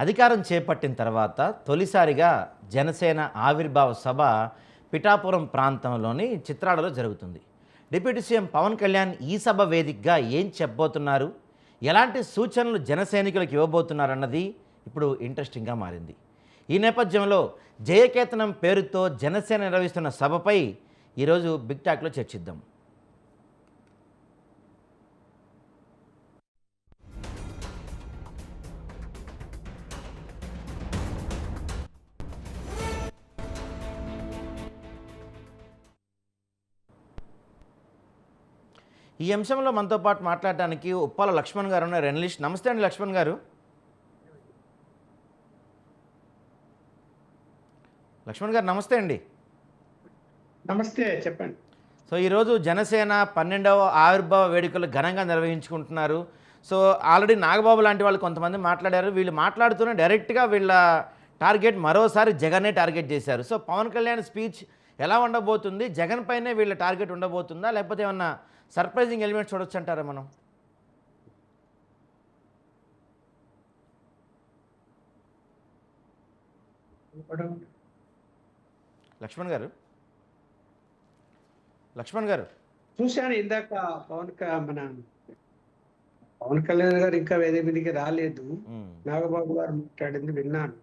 అధికారం చేపట్టిన తర్వాత తొలిసారిగా జనసేన ఆవిర్భావ సభ పిఠాపురం ప్రాంతంలోని చిత్రాడలో జరుగుతుంది. డిప్యూటీ సీఎం పవన్ కళ్యాణ్ ఈ సభ వేదికగా ఏం చెప్పబోతున్నారు, ఎలాంటి సూచనలు జనసైనికులకు ఇవ్వబోతున్నారన్నది ఇప్పుడు ఇంట్రెస్టింగ్గా మారింది. ఈ నేపథ్యంలో జయకేతనం పేరుతో జనసేన నిర్వహిస్తున్న సభపై ఈరోజు బిగ్ టాక్లో చర్చిద్దాం. ఈ అంశంలో మనతో పాటు మాట్లాడడానికి ఉప్పాల లక్ష్మణ్ గారు ఉన్నారు, ఎనలిస్ట్. నమస్తే అండి లక్ష్మణ్ గారు. లక్ష్మణ్ గారు నమస్తే అండి. నమస్తే, చెప్పండి. సో ఈరోజు జనసేన 12వ ఆవిర్భావ వేడుకలు ఘనంగా నిర్వహించుకుంటున్నారు. సో ఆల్రెడీ నాగబాబు లాంటి వాళ్ళు కొంతమంది మాట్లాడారు. వీళ్ళు మాట్లాడుతూనే డైరెక్ట్గా వీళ్ళ టార్గెట్ మరోసారి జగన్నే టార్గెట్ చేశారు. సో పవన్ కళ్యాణ్ స్పీచ్ ఎలా ఉండబోతుంది, జగన్ పైనే వీళ్ళ టార్గెట్ ఉండబోతుందా, లేకపోతే ఏమన్నా సర్ప్రైజింగ్ ఎలిమెంట్స్ చూడొచ్చు అంటారా మనం? లక్ష్మణ్ గారు చూశాను ఇందాక మన పవన్ కళ్యాణ్ గారు ఇంకా వేరే మీదకి రాలేదు. నాగబాబు గారు మాట్లాడింది విన్నాను.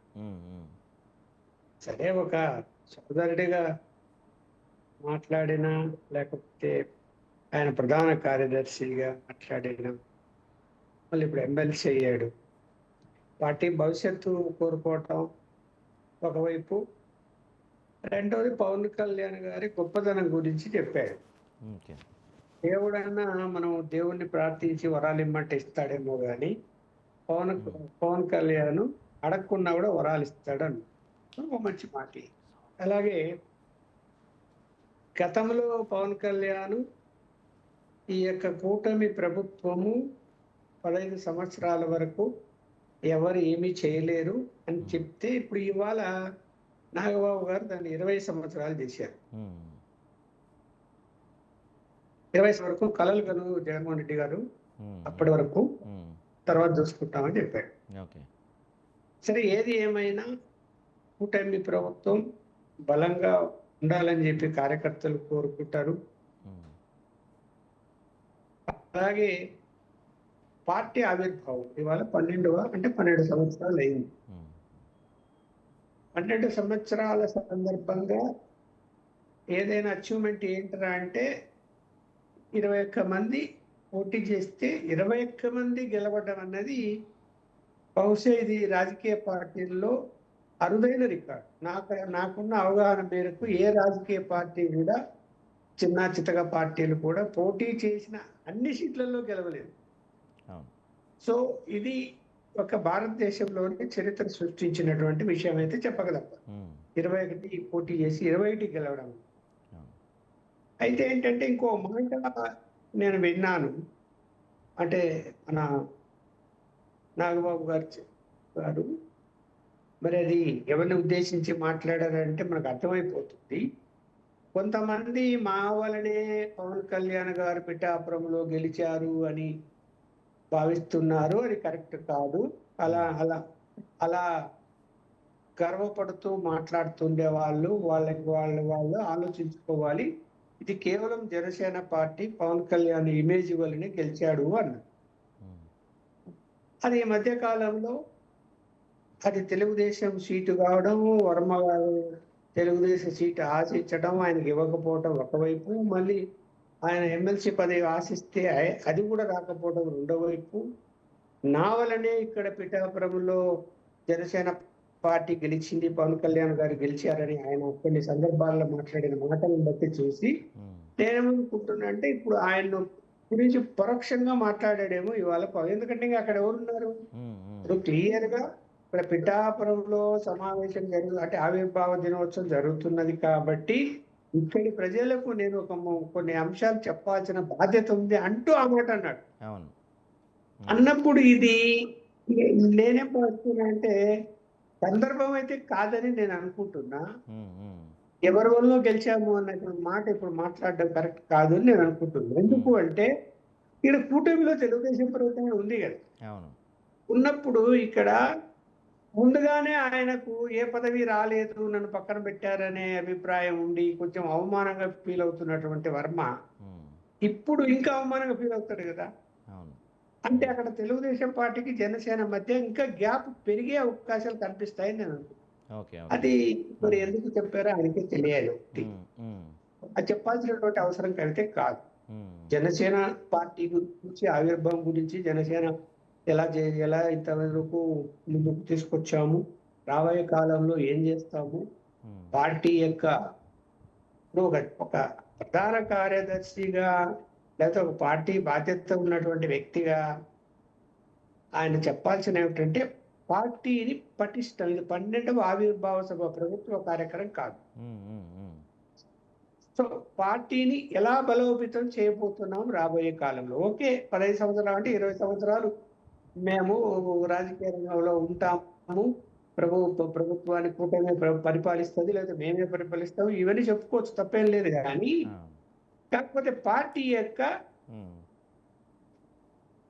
సరే, ఒక సోదరుడిగా మాట్లాడినా లేకపోతే ఆయన ప్రధాన కార్యదర్శిగా మాట్లాడిన, మళ్ళీ ఇప్పుడు ఎమ్మెల్సీ అయ్యాడు. పార్టీ భవిష్యత్తు కోరుకోవటం ఒకవైపు, రెండవది పవన్ కళ్యాణ్ గారి గొప్పతనం గురించి చెప్పాడు. దేవుడన్నా మనం దేవుణ్ణి ప్రార్థించి వరాలు ఇమ్మంటే ఇస్తాడేమో కానీ పవన్ కళ్యాణ్ అడగకున్నా కూడా వరాలు ఇస్తాడు అని ఒక మంచి మాట. అలాగే గతంలో పవన్ కళ్యాణ్ ఈ యొక్క కూటమి ప్రభుత్వము 15 సంవత్సరాల వరకు ఎవరు ఏమీ చేయలేరు అని చెప్తే, ఇప్పుడు ఇవాళ నాగబాబు గారు దాన్ని 20 సంవత్సరాలు చేశారు. 20 వరకు కలలు కను జగన్మోహన్ రెడ్డి గారు, అప్పటి వరకు తర్వాత చూసుకుంటామని చెప్పాడు. సరే, ఏది ఏమైనా కూటమి ప్రభుత్వం బలంగా ఉండాలని చెప్పి కార్యకర్తలు కోరుకుంటారు. అలాగే పార్టీ ఆవిర్భావం ఇవాళ 12 సంవత్సరాలు అయింది. 12 సంవత్సరాల సందర్భంగా ఏదైనా అచీవ్మెంట్ ఏంటరా అంటే 21 మంది పోటీ చేస్తే 21 మంది గెలవడం అన్నది బహుశా ఇది రాజకీయ పార్టీల్లో అరుదైన రికార్డు. నాకున్న అవగాహన మేరకు ఏ రాజకీయ పార్టీ కూడా, చిన్న చితక పార్టీలు కూడా పోటీ చేసిన అన్ని సీట్లలో గెలవలేదు. సో ఇది ఒక భారతదేశంలోనే చరిత్ర సృష్టించినటువంటి విషయం అయితే చెప్పగలం. 21 పోటీ చేసి 21 గెలవడం. అయితే ఏంటంటే ఇంకో మాట నేను విన్నాను, అంటే మన నాగబాబు గారు మరి అది ఎవరిని ఉద్దేశించి మాట్లాడారంటే మనకు అర్థమైపోతుంది. కొంతమంది మా వలనే పవన్ కళ్యాణ్ గారు పిఠాపురంలో గెలిచారు అని భావిస్తున్నారు, అది కరెక్ట్ కాదు. అలా అలా అలా గర్వపడుతూ మాట్లాడుతుండే వాళ్ళు ఆలోచించుకోవాలి. ఇది కేవలం జనసేన పార్టీ పవన్ కళ్యాణ్ ఇమేజ్ వల్లనే గెలిచాడు అన్నారు. అది ఈ మధ్య కాలంలో అది తెలుగుదేశం సీటు కావడం, వర్మ గారు తెలుగుదేశం సీటు ఆశించడం, ఆయనకి ఇవ్వకపోవటం ఒకవైపు, మళ్ళీ ఆయన ఎమ్మెల్సీ పదవి ఆశిస్తే అది కూడా రాకపోవడం రెండో వైపు. నా వలనే ఇక్కడ పిఠాపురంలో జనసేన పార్టీ గెలిచింది, పవన్ కళ్యాణ్ గారు గెలిచారని ఆయన కొన్ని సందర్భాల్లో మాట్లాడిన మాటలను బట్టి చూసి నేనేమనుకుంటున్నా అంటే ఇప్పుడు ఆయన గురించి పరోక్షంగా మాట్లాడాడేమో ఇవాళ. ఎందుకంటే ఇంకా అక్కడ ఎవరున్నారు? ఇప్పుడు క్లియర్ గా ఇక్కడ పిఠాపురంలో సమావేశం అంటే ఆవిర్భావ దినోత్సవం జరుగుతున్నది కాబట్టి ఇక్కడి ప్రజలకు నేను కొన్ని అంశాలు చెప్పాల్సిన బాధ్యత ఉంది అంటూ ఆ మాట అన్నాడు. అన్నప్పుడు ఇది నేనేం పడుతున్నా అంటే సందర్భం అయితే కాదని నేను అనుకుంటున్నా. ఎవరి వల్ల గెలిచాము అన్నటువంటి మాట ఇప్పుడు మాట్లాడడం కరెక్ట్ కాదు అని నేను అనుకుంటున్నాను. ఎందుకు అంటే ఇక్కడ కూటమిలో తెలుగుదేశం ప్రభుత్వం ఉంది కదా. ఉన్నప్పుడు ఇక్కడ ముందుగానే ఆయనకు ఏ పదవి రాలేదు, నన్ను పక్కన పెట్టారనే అభిప్రాయం ఉండి కొంచెం అవమానంగా ఫీల్ అవుతున్నటువంటి వర్మ ఉమ్, ఇప్పుడు ఇంకా అవమానంగా ఫీల్ అవుతాడు కదా. అవును. అంటే ఉమ్, అక్కడ తెలుగుదేశం పార్టీకి జనసేన మధ్య ఇంకా గ్యాప్ పెరిగే అవకాశాలు కనిపిస్తాయని నేను అనుకుంటున్నాను. Okay, okay. అది మరి ఉమ్, ఎందుకు చెప్పారో ఆయనకే తెలియాలి ఒకటి. ఉమ్, ఉమ్, అది చెప్పాల్సినటువంటి అవసరం కలిగితే కాదు. ఉమ్, జనసేన పార్టీ గురించి, ఆవిర్భావం గురించి, జనసేన ఎలా ఇంతవరకు ముందుకు తీసుకొచ్చాము, రాబోయే కాలంలో ఏం చేస్తాము, ఉమ్, పార్టీ యొక్క ఇప్పుడు ఒక ప్రధాన కార్యదర్శిగా లేకపోతే ఒక పార్టీ బాధ్యత ఉన్నటువంటి వ్యక్తిగా ఆయన చెప్పాల్సిన ఏమిటంటే పార్టీని పటిష్టం, ఇది 12వ ఆవిర్భావ సభ ప్రభుత్వ కార్యక్రమం కాదు. ఉమ్, ఉమ్, ఉమ్, సో పార్టీని ఎలా బలోపేతం చేయబోతున్నాం రాబోయే కాలంలో. ఓకే, 15 సంవత్సరాలు అంటే 20 సంవత్సరాలు మేము రాజకీయ రంగంలో ఉంటాము, ప్రభుత్వాన్ని కూటమి పరిపాలిస్తుంది, లేదా మేమే పరిపాలిస్తాము, ఇవన్నీ చెప్పుకోవచ్చు, తప్పేం లేదు. కానీ అవును. కాకపోతే పార్టీ యొక్క ఉమ్,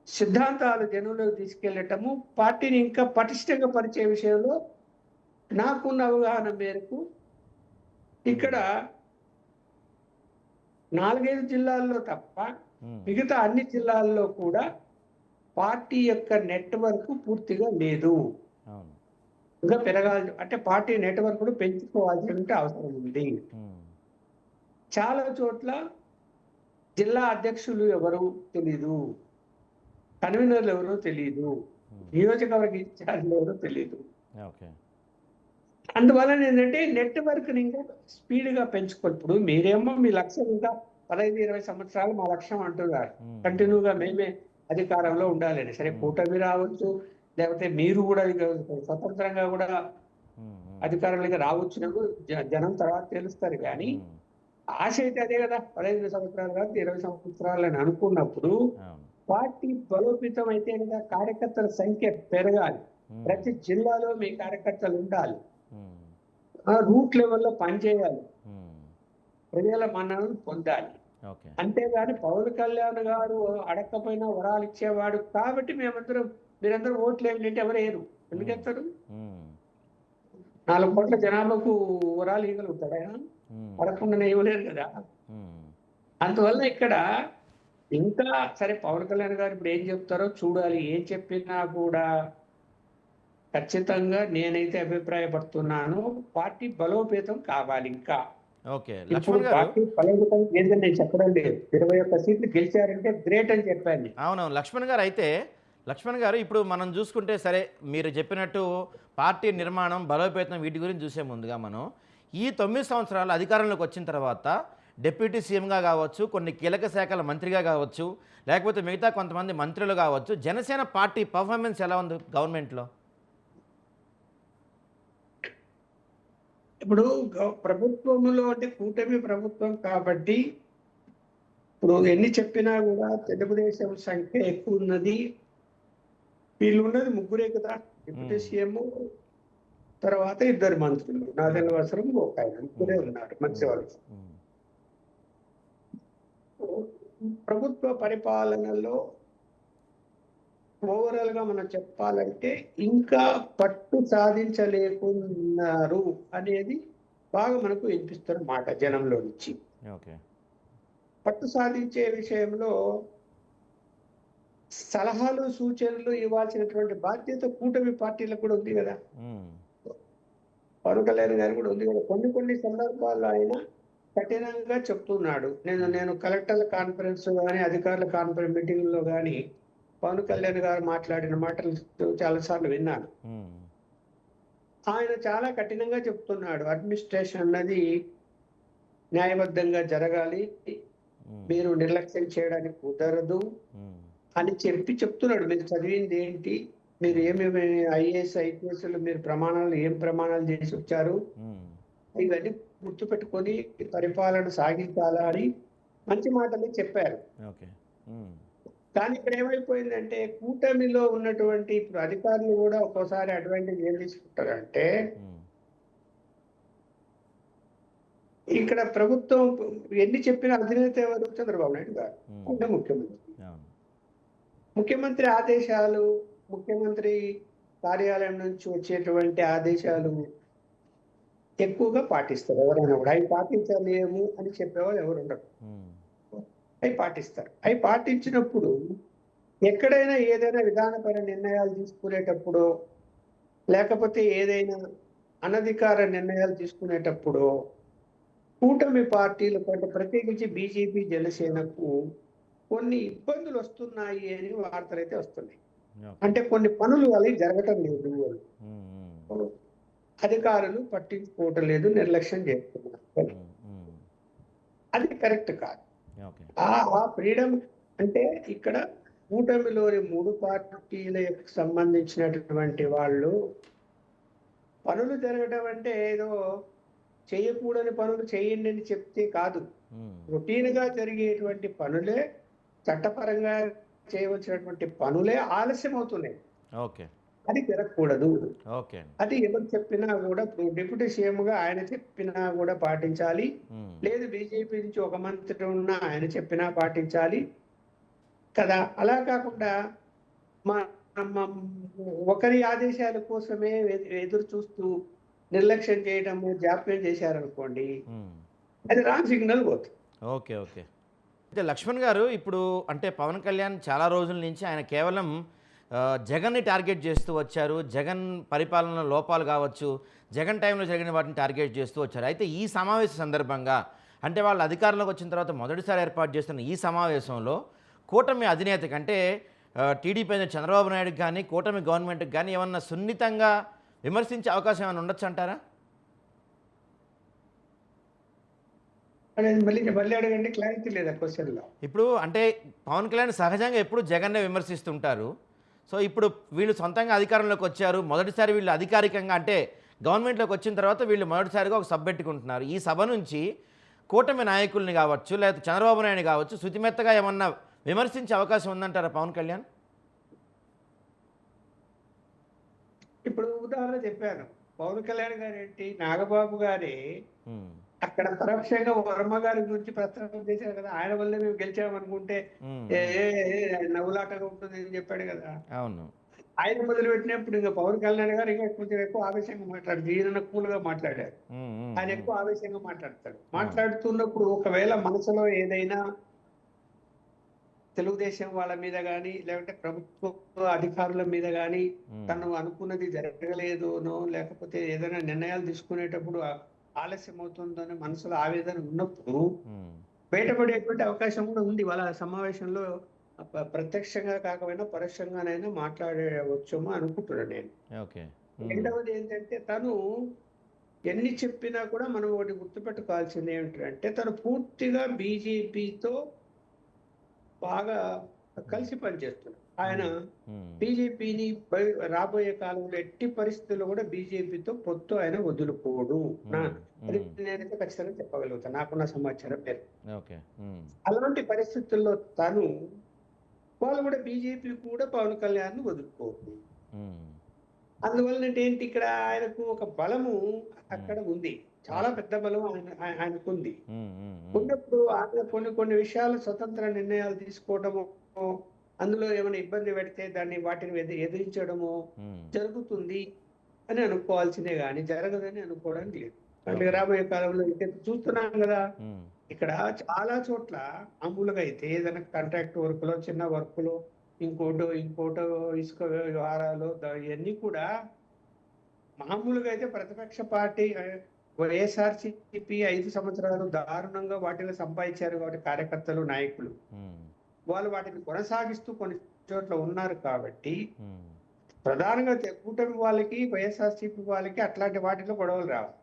సిద్ధాంతాలు జనంలోకి తీసుకెళ్లటము, పార్టీని ఇంకా పటిష్టంగా పరిచే విషయంలో నాకున్న అవగాహన మేరకు ఇక్కడ ఉమ్, 4-5 జిల్లాల్లో తప్ప ఉమ్, మిగతా అన్ని జిల్లాల్లో కూడా పార్టీ యొక్క నెట్వర్క్ పూర్తిగా లేదు. అవును. ఇంకా పెరగాలి అంటే పార్టీ నెట్వర్క్ కూడా పెంచుకోవాల్సిన అవసరం ఉంది. ఉమ్, చాలా చోట్ల జిల్లా అధ్యక్షులు ఎవరు తెలీదు, కన్వీనర్లు ఎవరో తెలీదు, ఉమ్, నియోజకవర్గ ఇన్ఛార్జీలు ఎవరో తెలీదు. ఓకే. అందువలన ఏంటంటే నెట్వర్క్ని ఇంకా స్పీడ్గా పెంచుకోవాలి. ఇప్పుడు మీరేమో మీ లక్ష్యం ఇంకా 15-20 సంవత్సరాలు మా లక్ష్యం అంటున్నారు, ఉమ్, ఉమ్, కంటిన్యూగా మేమే అధికారంలో ఉండాలని. సరే, ఉమ్, కూటమి రావచ్చు, లేకపోతే మీరు కూడా ఇక స్వతంత్రంగా కూడా ఉమ్, ఉమ్, అధికారంలోకి రావచ్చు, జనం తర్వాత తెలుస్తారు. కానీ ఉమ్, ఆశ అయితే అదే కదా, 15 సంవత్సరాలు కాదు 20 సంవత్సరాలు అని అనుకున్నప్పుడు అవును. పార్టీ బలోపేతం అయితే కదా, కార్యకర్తల సంఖ్య పెరగాలి, ఉమ్, ప్రతి జిల్లాలో మీ కార్యకర్తలు ఉండాలి, ఉమ్, రూట్ లెవెల్లో పనిచేయాలి, ఉమ్, ప్రజల మన్ననలు పొందాలి. ఓకే. అంతేగాని పవన్ కళ్యాణ్ గారు అడగకపోయినా వరాలు ఇచ్చేవాడు కాబట్టి మీరందరూ ఓట్లు ఏంటంటే ఎవరు వేయరు. ఎందుకు ఉమ్, వేస్తారు? ఉమ్, 4 కోట్ల జనాభాకు వరాలు ఇవ్వగలుగుతాడు ఆయన? ఉమ్, అడగకుండానే ఇవ్వలేరు కదా. ఉమ్, అందువల్ల ఇక్కడ ఇంకా సరే, పవన్ కళ్యాణ్ గారు ఇప్పుడు ఏం చెప్తారో చూడాలి. ఏం చెప్పినా కూడా ఖచ్చితంగా నేనైతే అభిప్రాయపడుతున్నాను, పార్టీ బలోపేతం కావాలి ఇంకా. ఓకే. ఇప్పుడు లక్ష్మణ్ గారు. పార్టీ బలోపేతం లేదని నేను చెప్పడం లేదు. 21 సీట్లు గెలిచారంటే గ్రేట్ అని చెప్పాను నేను. అవునవును. లక్ష్మణ్ గారు అయితే, లక్ష్మణ్ గారు ఇప్పుడు మనం చూసుకుంటే సరే, మీరు చెప్పినట్టు పార్టీ నిర్మాణం, బలోపేతం వీటి గురించి చూసే ముందుగా మనం ఈ 9 సంవత్సరాలు అధికారంలోకి వచ్చిన తర్వాత డిప్యూటీ సీఎంగా కావచ్చు, కొన్ని కీలక శాఖల మంత్రిగా కావచ్చు, లేకపోతే మిగతా కొంతమంది మంత్రులు కావచ్చు, జనసేన పార్టీ పర్ఫార్మెన్స్ ఎలా ఉంది గవర్నమెంట్‌లో? ఇప్పుడు ప్రభుత్వంలో అంటే కూటమి ప్రభుత్వం కాబట్టి ఇప్పుడు ఎన్ని చెప్పినా కూడా తెలుగుదేశం సంఖ్య ఎక్కువ ఉన్నది. వీళ్ళు ఉన్నది ముగ్గురే కదా, డిప్యూటీ హ్మ్. సీఎం తర్వాత 2 మంత్రులు, నాదెండ్ల హ్మ్. వసరం ఒక ఆయన, ముగ్గురే హ్మ్. ఉన్నారు హ్మ్. మంచివాళ్ళు. హ్మ్. ప్రభుత్వ పరిపాలనలో ఓవరాల్ గా మనం చెప్పాలంటే ఇంకా పట్టు సాధించలేకున్నారు అనేది బాగా మనకు వినిపిస్తున్న మాట జనంలో నుంచి. ఓకే. పట్టు సాధించే విషయంలో సలహాలు, సూచనలు ఇవ్వాల్సినటువంటి బాధ్యత కూటమి పార్టీలకు కూడా ఉంది కదా. హ్మ్. పవన్ కళ్యాణ్ గారు కూడా ఉంది కదా. కొన్ని సందర్భాల్లో ఆయన కఠినంగా చెప్తున్నాడు. నేను హ్మ్. నేను కలెక్టర్ల కాన్ఫరెన్స్ కానీ, అధికారుల కాన్ఫరెన్స్ మీటింగ్ లో కానీ పవన్ కళ్యాణ్ గారు మాట్లాడిన మాటలు చాలా సార్లు విన్నాను. హ్మ్. ఆయన చాలా కఠినంగా చెప్తున్నాడు, అడ్మినిస్ట్రేషన్ అన్నది న్యాయబద్ధంగా జరగాలి, హ్మ్. మీరు నిర్లక్ష్యం చేయడానికి కుదరదు హ్మ్. అని చెప్తున్నాడు. మీరు చదివింది ఏంటి, మీరు హ్మ్. ఏమేమి ఐఏఎస్ ఐపీఎస్లు మీరు ఏం ప్రమాణాలు చేసి వచ్చారు, హ్మ్. ఇవన్నీ గుర్తుపెట్టుకొని పరిపాలన సాగించాలా అని మంచి మాటలు చెప్పారు. ఓకే. హ్మ్. కానీ ఇక్కడ ఏమైపోయిందంటే కూటమిలో ఉన్నటువంటి ఇప్పుడు అధికారులు కూడా ఒక్కోసారి అడ్వాంటేజ్ ఏం తీసుకుంటారంటే, హ్మ్. ఇక్కడ ప్రభుత్వం ఎన్ని చెప్పిన అధినేత ఎవరు? చంద్రబాబు నాయుడు గారు హ్మ్. అంటే ముఖ్యమంత్రి. అవును. ముఖ్యమంత్రి ఆదేశాలు, ముఖ్యమంత్రి కార్యాలయం నుంచి వచ్చేటువంటి ఆదేశాలు ఎక్కువగా పాటిస్తారు ఎవరైనా కూడా. అవి పాటించలేము అని చెప్పేవాళ్ళు ఎవరు ఉండరు. ఉమ్, అవి పాటిస్తారు. అవి పాటించినప్పుడు ఎక్కడైనా ఏదైనా విధానపర నిర్ణయాలు తీసుకునేటప్పుడో, లేకపోతే ఏదైనా అనధికార నిర్ణయాలు తీసుకునేటప్పుడో, కూటమి పార్టీలు అంటే ప్రత్యేకించి బీజేపీ, జనసేనకు కొన్ని ఇబ్బందులొస్తున్నాయి అని వార్తలైతే వస్తున్నాయి. ఓకే. అంటే కొన్ని పనులు వాళ్ళకి జరగటం లేదు అని. ఉమ్, ఉమ్, అధికారులు పట్టించుకోవటం లేదు, నిర్లక్ష్యం చేస్తున్నారు. ఉమ్, ఉమ్, అది కరెక్ట్ కాదు. ఓకే. ఆ ఫ్రీడమ్ అంటే ఇక్కడ కూటమిలోని 3 పార్టీలకు సంబంధించినటువంటి వాళ్ళు పనులు జరగడం అంటే ఏదో చేయకూడని పనులు చేయండి అని చెప్తే కాదు. ఉమ్, రొటీన్‌గా జరిగేటువంటి పనులే, చట్టపరంగా చేయవలసినటువంటి పనులే ఆలస్యం అవుతున్నాయి. ఓకే. అది జరగకూడదు. ఓకే అండి. అది ఎవరు చెప్పినా కూడా ఇప్పుడు డిప్యూటీ సీఎంగా ఆయన చెప్పినా కూడా పాటించాలి. ఉమ్, లేదు బీజేపీ నుంచి ఒక మంత్రి ఉన్నా ఆయన చెప్పినా పాటించాలి కదా. అలా కాకుండా మ- మ- ఒకరి ఆదేశాల కోసమే ఎదురు చూస్తూ నిర్లక్ష్యం చేయడము, జాప్యం చేశారనుకోండి, ఉమ్. అది రాంగ్ సిగ్నల్ పోతుంది. ఓకే. ఓకే. అయితే లక్ష్మణ్ గారు ఇప్పుడు అంటే పవన్ కళ్యాణ్ చాలా రోజుల నుంచి ఆయన కేవలం జగన్ని టార్గెట్ చేస్తూ వచ్చారు. జగన్ పరిపాలన లోపాలు కావచ్చు, జగన్ టైంలో జరిగిన వాటిని టార్గెట్ చేస్తూ వచ్చారు. అయితే ఈ సమావేశ సందర్భంగా అంటే వాళ్ళు అధికారంలోకి వచ్చిన తర్వాత మొదటిసారి ఏర్పాటు చేస్తున్న ఈ సమావేశంలో కూటమి అధినేతకి అంటే టీడీపీ అయిన చంద్రబాబు నాయుడుకి కానీ కూటమి గవర్నమెంట్కి కానీ ఏమన్నా సున్నితంగా విమర్శించే అవకాశం ఏమైనా ఉండొచ్చు అంటారా? అనేది మళ్ళీ మళ్ళీ అడగండి, క్లారిటీ లేదా క్వశ్చన్లో. ఇప్పుడు అంటే పవన్ కళ్యాణ్ సహజంగా ఎప్పుడు జగన్నే విమర్శిస్తుంటారు. సో ఇప్పుడు వీళ్ళు సొంతంగా అధికారంలోకి వచ్చారు. మొదటిసారి వీళ్ళు అధికారికంగా అంటే గవర్నమెంట్లోకి వచ్చిన తర్వాత వీళ్ళు మొదటిసారిగా ఒక సభ పెట్టుకుంటున్నారు. ఈ సభ నుంచి కూటమి నాయకుల్ని కావచ్చు, లేకపోతే చంద్రబాబు నాయుడు కావచ్చు, శుతిమెత్తగా ఏమన్నా విమర్శించే అవకాశం ఉందంటారా పవన్ కళ్యాణ్? ఇప్పుడు ఉదాహరణ చెప్పాను. పవన్ కళ్యాణ్ గారు ఏంటి, నాగబాబు గారే ఉమ్, అక్కడ పరోక్షంగా వర్మ గారి గురించి ప్రస్తావన చేశారు కదా. ఆయన వల్లే మేము గెలిచామనుకుంటే ఉమ్, ఏ ఏ ఏ నవ్వులాటగా ఉంటుంది అని చెప్పాడు కదా. అవును. ఆయన మొదలుపెట్టినప్పుడు ఇంకా పవన్ కళ్యాణ్ గారు ఇంకా కొంచెం ఎక్కువ ఆవేశంగా మాట్లాడారు. ఈయన కూల్ గా మాట్లాడారు. ఉమ్, ఉమ్, ఆయన ఉమ్, ఎక్కువ ఆవేశంగా మాట్లాడతాడు. మాట్లాడుతున్నప్పుడు ఒకవేళ మనసులో ఏదైనా తెలుగుదేశం వాళ్ళ మీద కానీ, లేకుంటే ప్రభుత్వ అధికారుల మీద కానీ ఉమ్, తను అనుకున్నది జరగలేదునో, లేకపోతే ఏదైనా నిర్ణయాలు తీసుకునేటప్పుడు ఆలస్యం అవుతుందని మనసులో ఆవేదన ఉన్నప్పుడు ఉమ్, బయటపడేటువంటి అవకాశం కూడా ఉంది. వాళ్ళ సమావేశంలో ప్రత్యక్షంగా కాకపోయినా పరోక్షంగానైనా మాట్లాడవచ్చేమో అనుకుంటున్నాను నేను. ఓకే. ఉమ్, రెండవది ఏంటంటే తను ఎన్ని చెప్పినా కూడా మనం ఒకటి గుర్తుపెట్టుకోవాల్సింది ఏమిటంటే తను పూర్తిగా బీజేపీతో బాగా కలిసి పనిచేస్తున్నాడు. ఆయన ఉమ్, బీజేపీని రాబోయే కాలంలో ఎట్టి పరిస్థితుల్లో కూడా బీజేపీతో పొత్తు ఆయన వదులుకోడు. ఉమ్, అది ఉమ్, నేనైతే ఖచ్చితంగా చెప్పగలుగుతాను, నాకున్న సమాచారం మేరకు. ఓకే. ఉమ్, అలాంటి పరిస్థితుల్లో తను వాళ్ళు కూడా బీజేపీ కూడా పవన్ కళ్యాణ్ వదులుకోరు. ఉమ్, అందువలన ఏంటి ఇక్కడ ఆయనకు ఒక బలము అక్కడ ఉంది. చాలా ఓకే. పెద్ద బలం ఆయనకుంది. ఉమ్, ఉమ్, ఉమ్, ఉన్నప్పుడు ఆయన కొన్ని కొన్ని విషయాలు స్వతంత్ర నిర్ణయాలు తీసుకోవడము, అందులో ఏమైనా ఇబ్బంది పెడితే వాటిని ఎదిరించడము ఉమ్, జరుగుతుంది అని అనుకోవాల్సిందే కానీ జరగదని అనుకోవడానికి లేదు. మళ్ళీ ఓకే. రాబోయే కాలంలో చూస్తున్నాం కదా. ఉమ్, ఇక్కడ చాలా చోట్ల మామూలుగా అయితే ఏదైనా కాంట్రాక్ట్ వర్క్ లో, చిన్న వర్క్ లో, ఇంకోటో ఇసుక వ్యవహారాలు ఇవన్నీ కూడా మామూలుగా అయితే ప్రతిపక్ష పార్టీ వైఎస్ఆర్సీపీ 5 సంవత్సరాలు దారుణంగా వాటిని సంపాదించారు కాబట్టి కార్యకర్తలు, నాయకులు ఉమ్, వాళ్ళు వాటిని కొనసాగిస్తూ కొన్ని చోట్ల ఉన్నారు కాబట్టి ఉమ్, ప్రధానంగా కూటమి వాళ్ళకి, వైఎస్ఆర్సీపీ వాళ్ళకి అట్లాంటి వాటిలో గొడవలు రావాలి.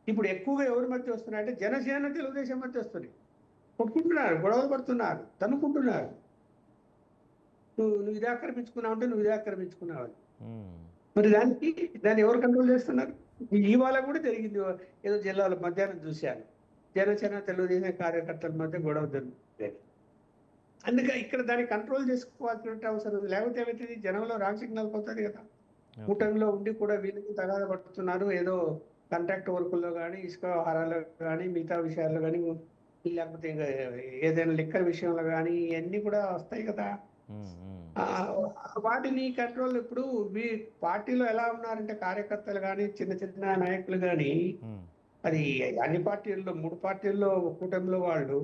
ఇప్పుడు ఎక్కువగా ఎవరి మధ్య వస్తున్నాయంటే జనసేన, తెలుగుదేశం మధ్య వస్తున్నాయి. కొట్టుకుంటున్నారు, గొడవలు పడుతున్నారు, తన్నుకుంటున్నారు. నువ్వు ఇది ఆక్రమించుకున్నావు అంటే నువ్వు ఇది ఆక్రమించుకున్నావు అని. ఉమ్, మరి దాన్ని ఎవరు కంట్రోల్ చేస్తున్నారు? ఇవాళ కూడా జరిగింది. ఏదో జిల్లాలో మధ్యాహ్నం చూశాను, జనసేన తెలుగుదేశం కార్యకర్తల మధ్య గొడవ జరుగుతుంది. అందుకే ఇక్కడ దాన్ని కంట్రోల్ చేసుకోవాల్సిన అవసరం ఉంది. లేకపోతే ఏమైతుంది, జనంలో రాంగ్ సిగ్నల్ పోతుంది కదా. ఓకే. కూటమిలో ఉండి కూడా వీళ్ళకి తగాద పడుతున్నారు, ఏదో కాంట్రాక్ట్ వర్కుల్లో కానీ, ఇసుక వ్యవహారాల్లో కానీ, మిగతా విషయాల్లో కానీ, లేకపోతే ఇంకా ఏదైనా లిక్కర్ విషయంలో కానీ ఇవన్నీ కూడా వస్తాయి కదా. ఉమ్, ఉమ్, ఆ, వాటిని కంట్రోల్ ఇప్పుడు మీ పార్టీలో ఎలా ఉన్నారంటే కార్యకర్తలు కానీ చిన్న చిన్న నాయకులు కానీ ఉమ్, అది అన్ని పార్టీల్లో 3 పార్టీల్లో కూటమిలో వాళ్ళు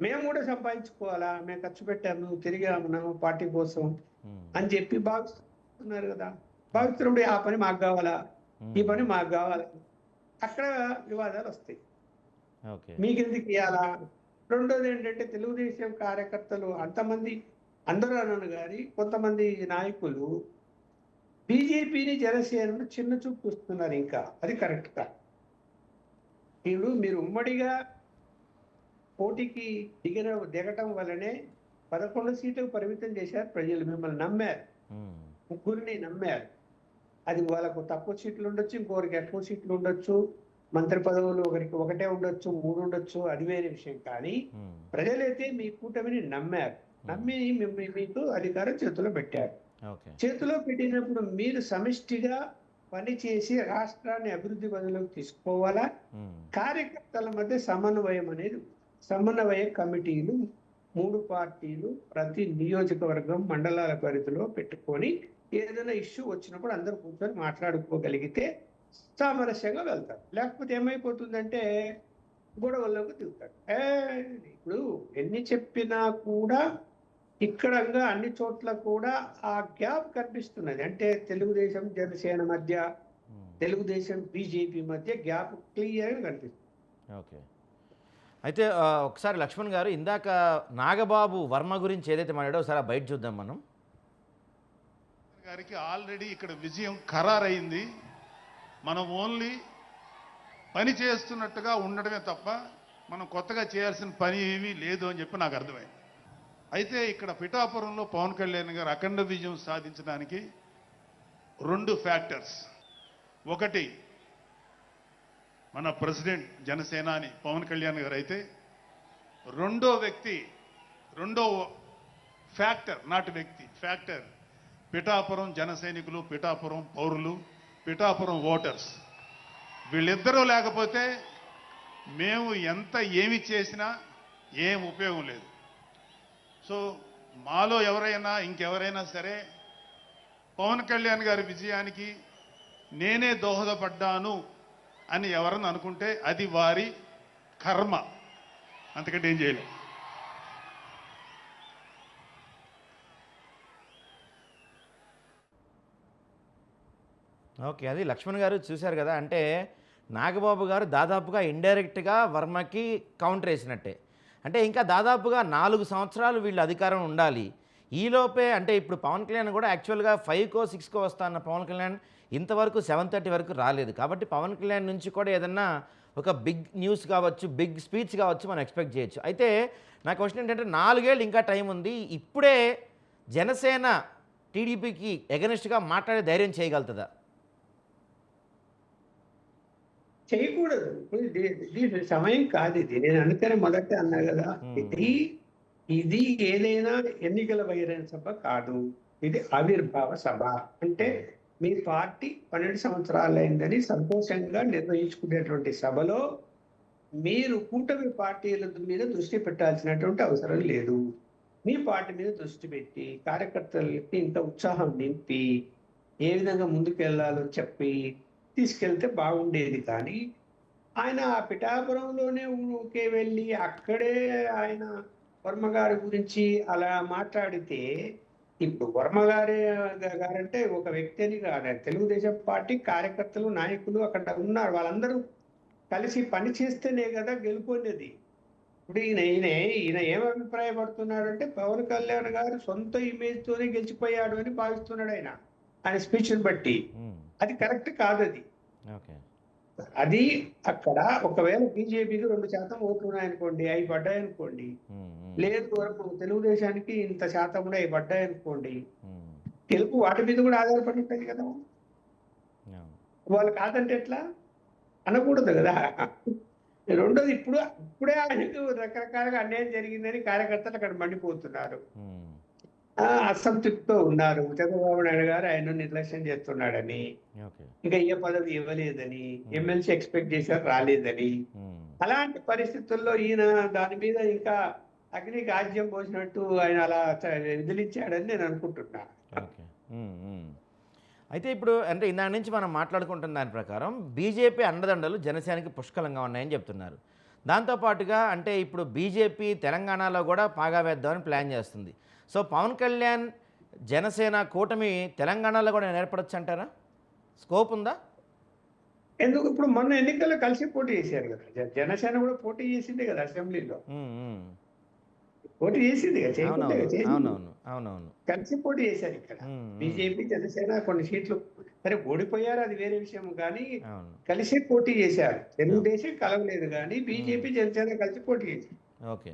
మేము కూడా సంపాదించుకోవాలా, మేము ఖర్చు పెట్టాము తిరిగాము పార్టీ కోసం ఉమ్, అని చెప్పి భావిస్తున్నారు కదా. ఓకే. భావిస్తున్నప్పుడు ఆ పని మాకు కావాలా, ఈ ఉమ్, పని ఉమ్, మాకు కావాలా, అక్కడ వివాదాలు వస్తాయి. ఓకే. మీకెందుకు ఇవ్వాలా? రెండోది ఏంటంటే తెలుగుదేశం కార్యకర్తలు అంతమంది అందరూ అనను గాని కొంతమంది నాయకులు బీజేపీని జనసేనను చిన్న చూపు చూస్తున్నారు. ఇంకా అది కరెక్ట్ కాదు. ఇప్పుడు మీరు ఉమ్మడిగా పోటీకి దిగటం వల్లనే 11 సీట్లకు పరిమితం చేశారు ప్రజలు. మిమ్మల్ని నమ్మారు, ఉమ్, ముగ్గురిని నమ్మారు. అది వాళ్ళకు తక్కువ సీట్లు ఉండొచ్చు, ఇంకొకరికి ఎక్కువ సీట్లు ఉండొచ్చు, మంత్రి పదవులు ఒకరికి ఒకటే ఉండొచ్చు, 3 ఉండొచ్చు, అది వేరే విషయం. కానీ ఉమ్, ప్రజలైతే మీ కూటమిని నమ్మారు, ఉమ్, నమ్మి మీకు అధికారం చేతిలో పెట్టారు. ఓకే. చేతిలో పెట్టినప్పుడు మీరు సమిష్టిగా పనిచేసి రాష్ట్రాన్ని అభివృద్ధి పదంలోకి తీసుకోవాలా. ఉమ్, కార్యకర్తల మధ్య సమన్వయం అనేది సమన్వయ కమిటీలు 3 పార్టీలు ప్రతి నియోజకవర్గం మండలాల పరిధిలో పెట్టుకొని ఏదైనా ఇష్యూ వచ్చినప్పుడు అందరూ కూర్చొని మాట్లాడుకోగలిగితే సామరస్యంగా వెళ్తారు. లేకపోతే ఏమైపోతుందంటే గొడవల్లోకి దిగుతారు. ఇప్పుడు ఎన్ని చెప్పినా కూడా ఇక్కడంగా అన్ని చోట్ల కూడా ఆ గ్యాప్ కనిపిస్తున్నది. అంటే తెలుగుదేశం జనసేన మధ్య, ఉమ్, తెలుగుదేశం బీజేపీ మధ్య గ్యాప్ క్లియర్గా కనిపిస్తుంది. ఓకే. అయితే ఒకసారి లక్ష్మణ్ గారు ఇందాక నాగబాబు వర్మ గురించి ఏదైతే మాట్లాడో ఒకసారి ఆ బయట చూద్దాం మనం. గారికి ఆల్రెడీ ఇక్కడ విజయం ఖరారైంది. మనం ఓన్లీ పని చేస్తున్నట్టుగా ఉండడమే తప్ప మనం కొత్తగా చేయాల్సిన పని ఏమీ లేదు అని చెప్పి నాకు అర్థమైంది. అయితే ఇక్కడ పిఠాపురంలో పవన్ కళ్యాణ్ గారు అఖండ విజయం సాధించడానికి 2 ఫ్యాక్టర్స్. ఒకటి మన ప్రెసిడెంట్ జనసేనాని పవన్ కళ్యాణ్ గారు అయితే, రెండో ఫ్యాక్టర్, నాటి వ్యక్తి ఫ్యాక్టర్ పిఠాపురం జన సైనికులు, పిఠాపురం పౌరులు, పిఠాపురం ఓటర్స్. వీళ్ళిద్దరూ లేకపోతే మేము ఎంత ఏమి చేసినా ఏం ఉపయోగం లేదు. సో మాలో ఎవరైనా ఇంకెవరైనా సరే పవన్ కళ్యాణ్ గారి విజయానికి నేనే దోహదపడ్డాను అని ఎవరన్నా అనుకుంటే అది వారి కర్మ, అంతకంటే ఏం చేయలేం. ఓకే. అది లక్ష్మణ్ గారు చూశారు కదా. అంటే నాగబాబు గారు దాదాపుగా ఇండైరెక్ట్గా వర్మకి కౌంటర్ వేసినట్టే. అంటే ఇంకా దాదాపుగా 4 సంవత్సరాలు వీళ్ళు అధికారం ఉండాలి. ఈలోపే అంటే ఇప్పుడు పవన్ కళ్యాణ్ కూడా యాక్చువల్గా 5కో 6కో వస్తా అన్న పవన్ కళ్యాణ్ ఇంతవరకు 7:30 వరకు రాలేదు. కాబట్టి పవన్ కళ్యాణ్ నుంచి కూడా ఏదన్నా ఒక బిగ్ న్యూస్ కావచ్చు, బిగ్ స్పీచ్ కావచ్చు మనం ఎక్స్పెక్ట్ చేయొచ్చు. అయితే నా క్వశ్చన్ ఏంటంటే 4 ఏళ్ళు ఇంకా టైం ఉంది. ఇప్పుడే జనసేన టీడీపీకి ఎగనెస్ట్గా మాట్లాడే ధైర్యం చేయగలుగుతుందా? చేయకూడదు. ఇప్పుడు ఇది సమయం కాదు. ఇది నేను అందుకనే మొదట అన్నా కదా, ఇది ఏదైనా ఎన్నికల బహిరంగ సభ కాదు, ఇది ఆవిర్భావ సభ. అంటే మీ పార్టీ 12 సంవత్సరాలైందని సంతోషంగా నిర్వహించుకునేటువంటి సభలో మీరు కూటమి పార్టీల మీద దృష్టి పెట్టాల్సినటువంటి అవసరం లేదు. మీ పార్టీ మీద దృష్టి పెట్టి కార్యకర్తలకి ఇంత ఉత్సాహం నింపి ఏ విధంగా ముందుకెళ్లాలో చెప్పి తీసుకెళ్తే బాగుండేది. కానీ ఆయన ఆ పిఠాపురంలోనే ఊరికే వెళ్ళి అక్కడే ఆయన వర్మ గారి గురించి అలా మాట్లాడితే, ఇప్పుడు వర్మ గారంటే ఒక వ్యక్తి అని కాదు, తెలుగుదేశం పార్టీ కార్యకర్తలు నాయకులు అక్కడ ఉన్నారు. వాళ్ళందరూ కలిసి పని చేస్తేనే కదా గెలుపొందేది. ఇప్పుడు ఈయన ఏం అభిప్రాయపడుతున్నాడంటే పవన్ కళ్యాణ్ గారు సొంత ఇమేజ్ తోనే గెలిచిపోయాడు అని భావిస్తున్నాడు ఆయన స్పీచ్ని బట్టి. అది కరెక్ట్ కాదు. అది ఓకే. అది అక్కడ ఒకవేళ బీజేపీకి 2% ఓట్లు ఉన్నాయనుకోండి, అవి పడ్డాయనుకోండి, లేదు వరకు తెలుగుదేశానికి ఇంత శాతం కూడా అవి పడ్డాయనుకోండి, గెలుపు వాటి మీద కూడా ఆధారపడి ఉంటుంది కదా. వాళ్ళు కాదంటే ఎట్లా అనకూడదు కదా. రెండోది ఇప్పుడే ఆయనకు రకరకాలుగా అన్యాయం జరిగిందని కార్యకర్తలు అక్కడ మండిపోతున్నారు, అసంతృప్తితో ఉన్నారు. చంద్రబాబు నాయుడు గారు ఆయన నిర్లక్ష్యం చేస్తున్నాడని, ఇంకా ఏ పదవి ఇవ్వలేదని, ఎమ్మెల్సీ ఎక్స్పెక్ట్ చేశారు రాలేదని. అలాంటి పరిస్థితుల్లో ఈయన దాని మీద ఇంకా అగ్నికి ఆజ్యం పోసినట్టు ఆయన అలా విదిలించాడని నేను అనుకుంటున్నా. ఓకే. అయితే ఇప్పుడు అంటే ఇందాక నుంచి మనం మాట్లాడుకుంటున్న దాని ప్రకారం బీజేపీ అండదండలు జనసేనకి పుష్కలంగా ఉన్నాయని చెప్తున్నారు. దాంతోపాటుగా అంటే ఇప్పుడు బీజేపీ తెలంగాణలో కూడా పాగా వేద్దామని ప్లాన్ చేస్తుంది. సో పవన్ కళ్యాణ్ జనసేన కూటమి తెలంగాణలో కూడా ఏర్పడచ్చు అంటారా? స్కోప్ ఉందా? ఎందుకు ఇప్పుడు మొన్న ఎన్నికల్లో కలిసి పోటీ చేశారు కదా, జనసేన కూడా పోటీ చేసిందే కదా అసెంబ్లీలో. ఉమ్, ఉమ్. పోటీ చేసింది కదా, చేయకుండా అవునవును చేసింది. అవునవును అవునవును. కలిసి పోటీ చేశారు ఇక్కడ. ఉమ్, ఉమ్. బీజేపీ జనసేన కొన్ని సీట్లు సరే ఓడిపోయారు, అది వేరే విషయం, కానీ అవును. కలిసి పోటీ చేశారు. తెలుగుదేశం కలవలేదు కానీ బీజేపీ జనసేన కలిసి పోటీ చేశారు. ఓకే.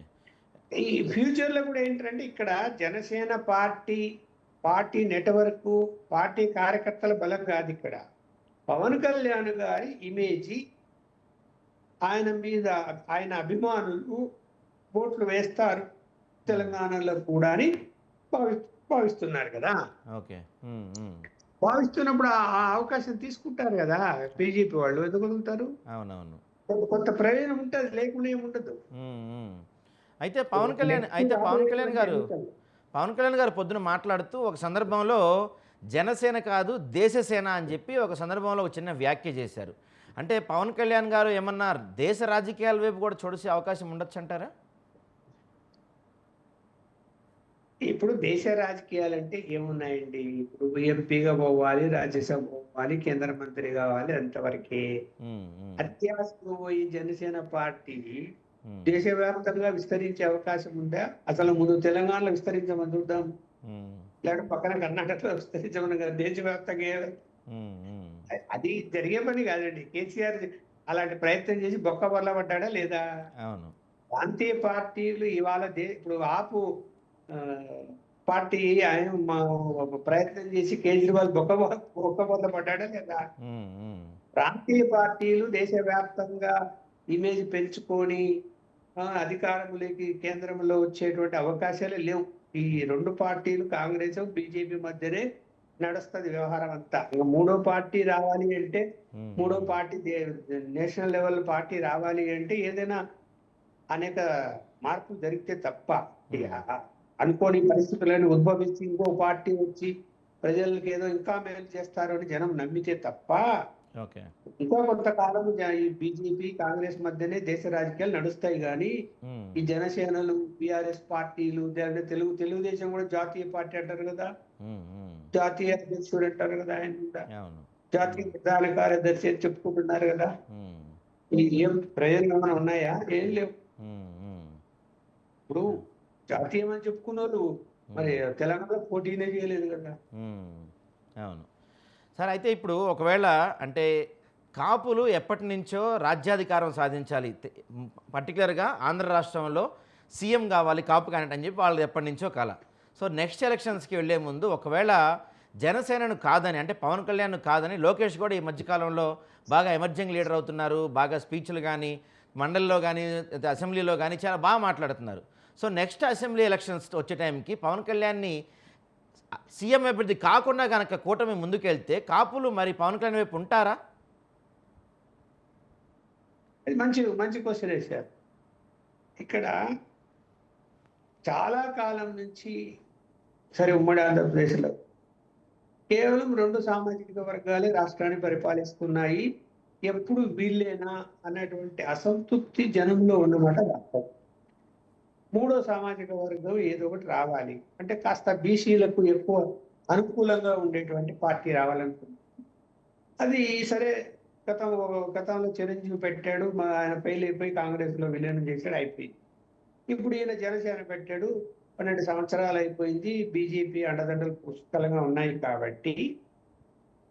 ఈ ఫ్యూచర్ లో కూడా ఏంటంటే ఇక్కడ జనసేన పార్టీ నెట్వర్క్, పార్టీ కార్యకర్తల బలం కాదు ఇక్కడ. పవన్ కళ్యాణ్ గారి ఇమేజీ, ఆయన మీద ఆయన అభిమానులు ఓట్లు వేస్తారు తెలంగాణలో కూడా అని భావిస్తున్నారు కదా. ఓకే. భావిస్తున్నప్పుడు ఆ అవకాశం తీసుకుంటారు కదా బీజేపీ వాళ్ళు. ఎందుకు వదులుతారు? అవునవును. కొంత ప్రయోజనం ఉంటుంది, లేకుండా ఏముండదు. అయితే పవన్ కళ్యాణ్ గారు పొద్దున మాట్లాడుతూ ఒక సందర్భంలో జనసేన కాదు దేశసేన అని చెప్పి ఒక సందర్భంలో ఒక చిన్న వ్యాఖ్య చేశారు. అంటే పవన్ కళ్యాణ్ గారు ఏమన్నా దేశ రాజకీయాల వైపు కూడా చూసే అవకాశం ఉండొచ్చు అంటారా? ఇప్పుడు దేశ రాజకీయాలంటే ఏమున్నాయండి? ఇప్పుడు ఎంపీగా పోవాలి, రాజ్యసభ పోవాలి, కేంద్ర మంత్రి కావాలి, అంతవరకే. అత్యాశకు పోయి జనసేన పార్టీ దేశవ్యాప్తంగా విస్తరించే అవకాశం ఉందా? అసలు ముందు తెలంగాణలో విస్తరించమని చూద్దాం, లేకపోతే పక్కన కర్ణాటకలో విస్తరించమని కదా. దేశవ్యాప్తంగా అది జరిగే పని కాదండి. కేసీఆర్ అలాంటి ప్రయత్నం చేసి బొక్క బొల్ల పడ్డా లేదా? అవును. ప్రాంతీయ పార్టీలు ఇవాళ ఇప్పుడు ఆపు పార్టీ ఆయన ప్రయత్నం చేసి కేజ్రీవాల్ బొక్క బొల్ల పడ్డా లేదా? ప్రాంతీయ పార్టీలు దేశవ్యాప్తంగా ఇమేజ్ పెంచుకొని అధికారంలోకి కేంద్రంలో వచ్చేటువంటి అవకాశాలే లేవు. ఈ రెండు పార్టీలు కాంగ్రెస్ బీజేపీ మధ్యనే నడుస్తుంది వ్యవహారం అంతా. ఇంకా మూడో పార్టీ రావాలి అంటే, మూడో పార్టీ నేషనల్ లెవెల్ పార్టీ రావాలి అంటే ఏదైనా అనేక మార్పులు జరిగితే తప్ప, అనుకోని పరిస్థితులను ఉద్భవించి ఇంకో పార్టీ వచ్చి ప్రజలకు ఏదో ఇంకా మేలు చేస్తారు అని జనం నమ్మితే తప్ప ఇంకా కొంతకాలం ఈ బీజేపీ కాంగ్రెస్ మధ్యనే దేశ రాజకీయాలు నడుస్తాయి. కానీ ఈ జనసేనలు, బీఆర్ఎస్ పార్టీలు, తెలుగుదేశం కూడా జాతీయ పార్టీ అంటారు కదా, జాతీయ అధ్యక్షుడు అంటారు కదా, ఆయన కూడా జాతీయ ప్రధాన కార్యదర్శి అని చెప్పుకుంటున్నారు కదా. ఏం ప్రయోజనం ఉన్నాయా? ఏం లేవు. ఇప్పుడు జాతీయం అని చెప్పుకున్న వాళ్ళు మరి తెలంగాణలో పోటీనే చేయలేదు కదా. అవును సార్. అయితే ఇప్పుడు ఒకవేళ అంటే కాపులు ఎప్పటి నుంచో రాజ్యాధికారం సాధించాలి, పర్టికులర్గా ఆంధ్ర రాష్ట్రంలో సీఎం కావాలి కాపు క్యాండిడేట్ అని చెప్పి వాళ్ళు ఎప్పటి నుంచో కల. సో నెక్స్ట్ ఎలక్షన్స్కి వెళ్ళే ముందు ఒకవేళ జనసేనను కాదని, అంటే పవన్ కళ్యాణ్ కాదని లోకేష్ కూడా ఈ మధ్యకాలంలో బాగా ఎమర్జింగ్ లీడర్ అవుతున్నారు, బాగా స్పీచ్లు కానీ మండలిలో కానీ అసెంబ్లీలో కానీ చాలా బాగా మాట్లాడుతున్నారు. సో నెక్స్ట్ అసెంబ్లీ ఎలక్షన్స్ వచ్చే టైంకి పవన్ కళ్యాణ్ని సీఎం అభ్యర్థి కాకుండా కనుక కూటమి ముందుకెళ్తే కాపులు మరి పవన్ కళ్యాణ్ వైపు ఉంటారా? అది మంచి క్వశ్చన్ వేశారు. ఇక్కడ చాలా కాలం నుంచి సరే ఉమ్మడి ఆంధ్రప్రదేశ్లో కేవలం 2 సామాజిక వర్గాలే రాష్ట్రాన్ని పరిపాలిస్తున్నాయి, ఎప్పుడు వీళ్ళేనా అన్నటువంటి అసంతృప్తి జనంలో ఉన్నమాట వాస్తవం. 3వ సామాజిక వర్గం ఏదో ఒకటి రావాలి అంటే కాస్త బీసీలకు ఎక్కువ అనుకూలంగా ఉండేటువంటి పార్టీ రావాలనుకుంది. అది సరే గతంలో చిరంజీవి పెట్టాడు, ఆయన ఫెయిల్ అయిపోయి కాంగ్రెస్లో విలీనం చేశాడు, అయిపోయింది. ఇప్పుడు ఈయన జనసేన పెట్టాడు, 12 సంవత్సరాలు అయిపోయింది. బీజేపీ అండదండలు పుష్కలంగా ఉన్నాయి కాబట్టి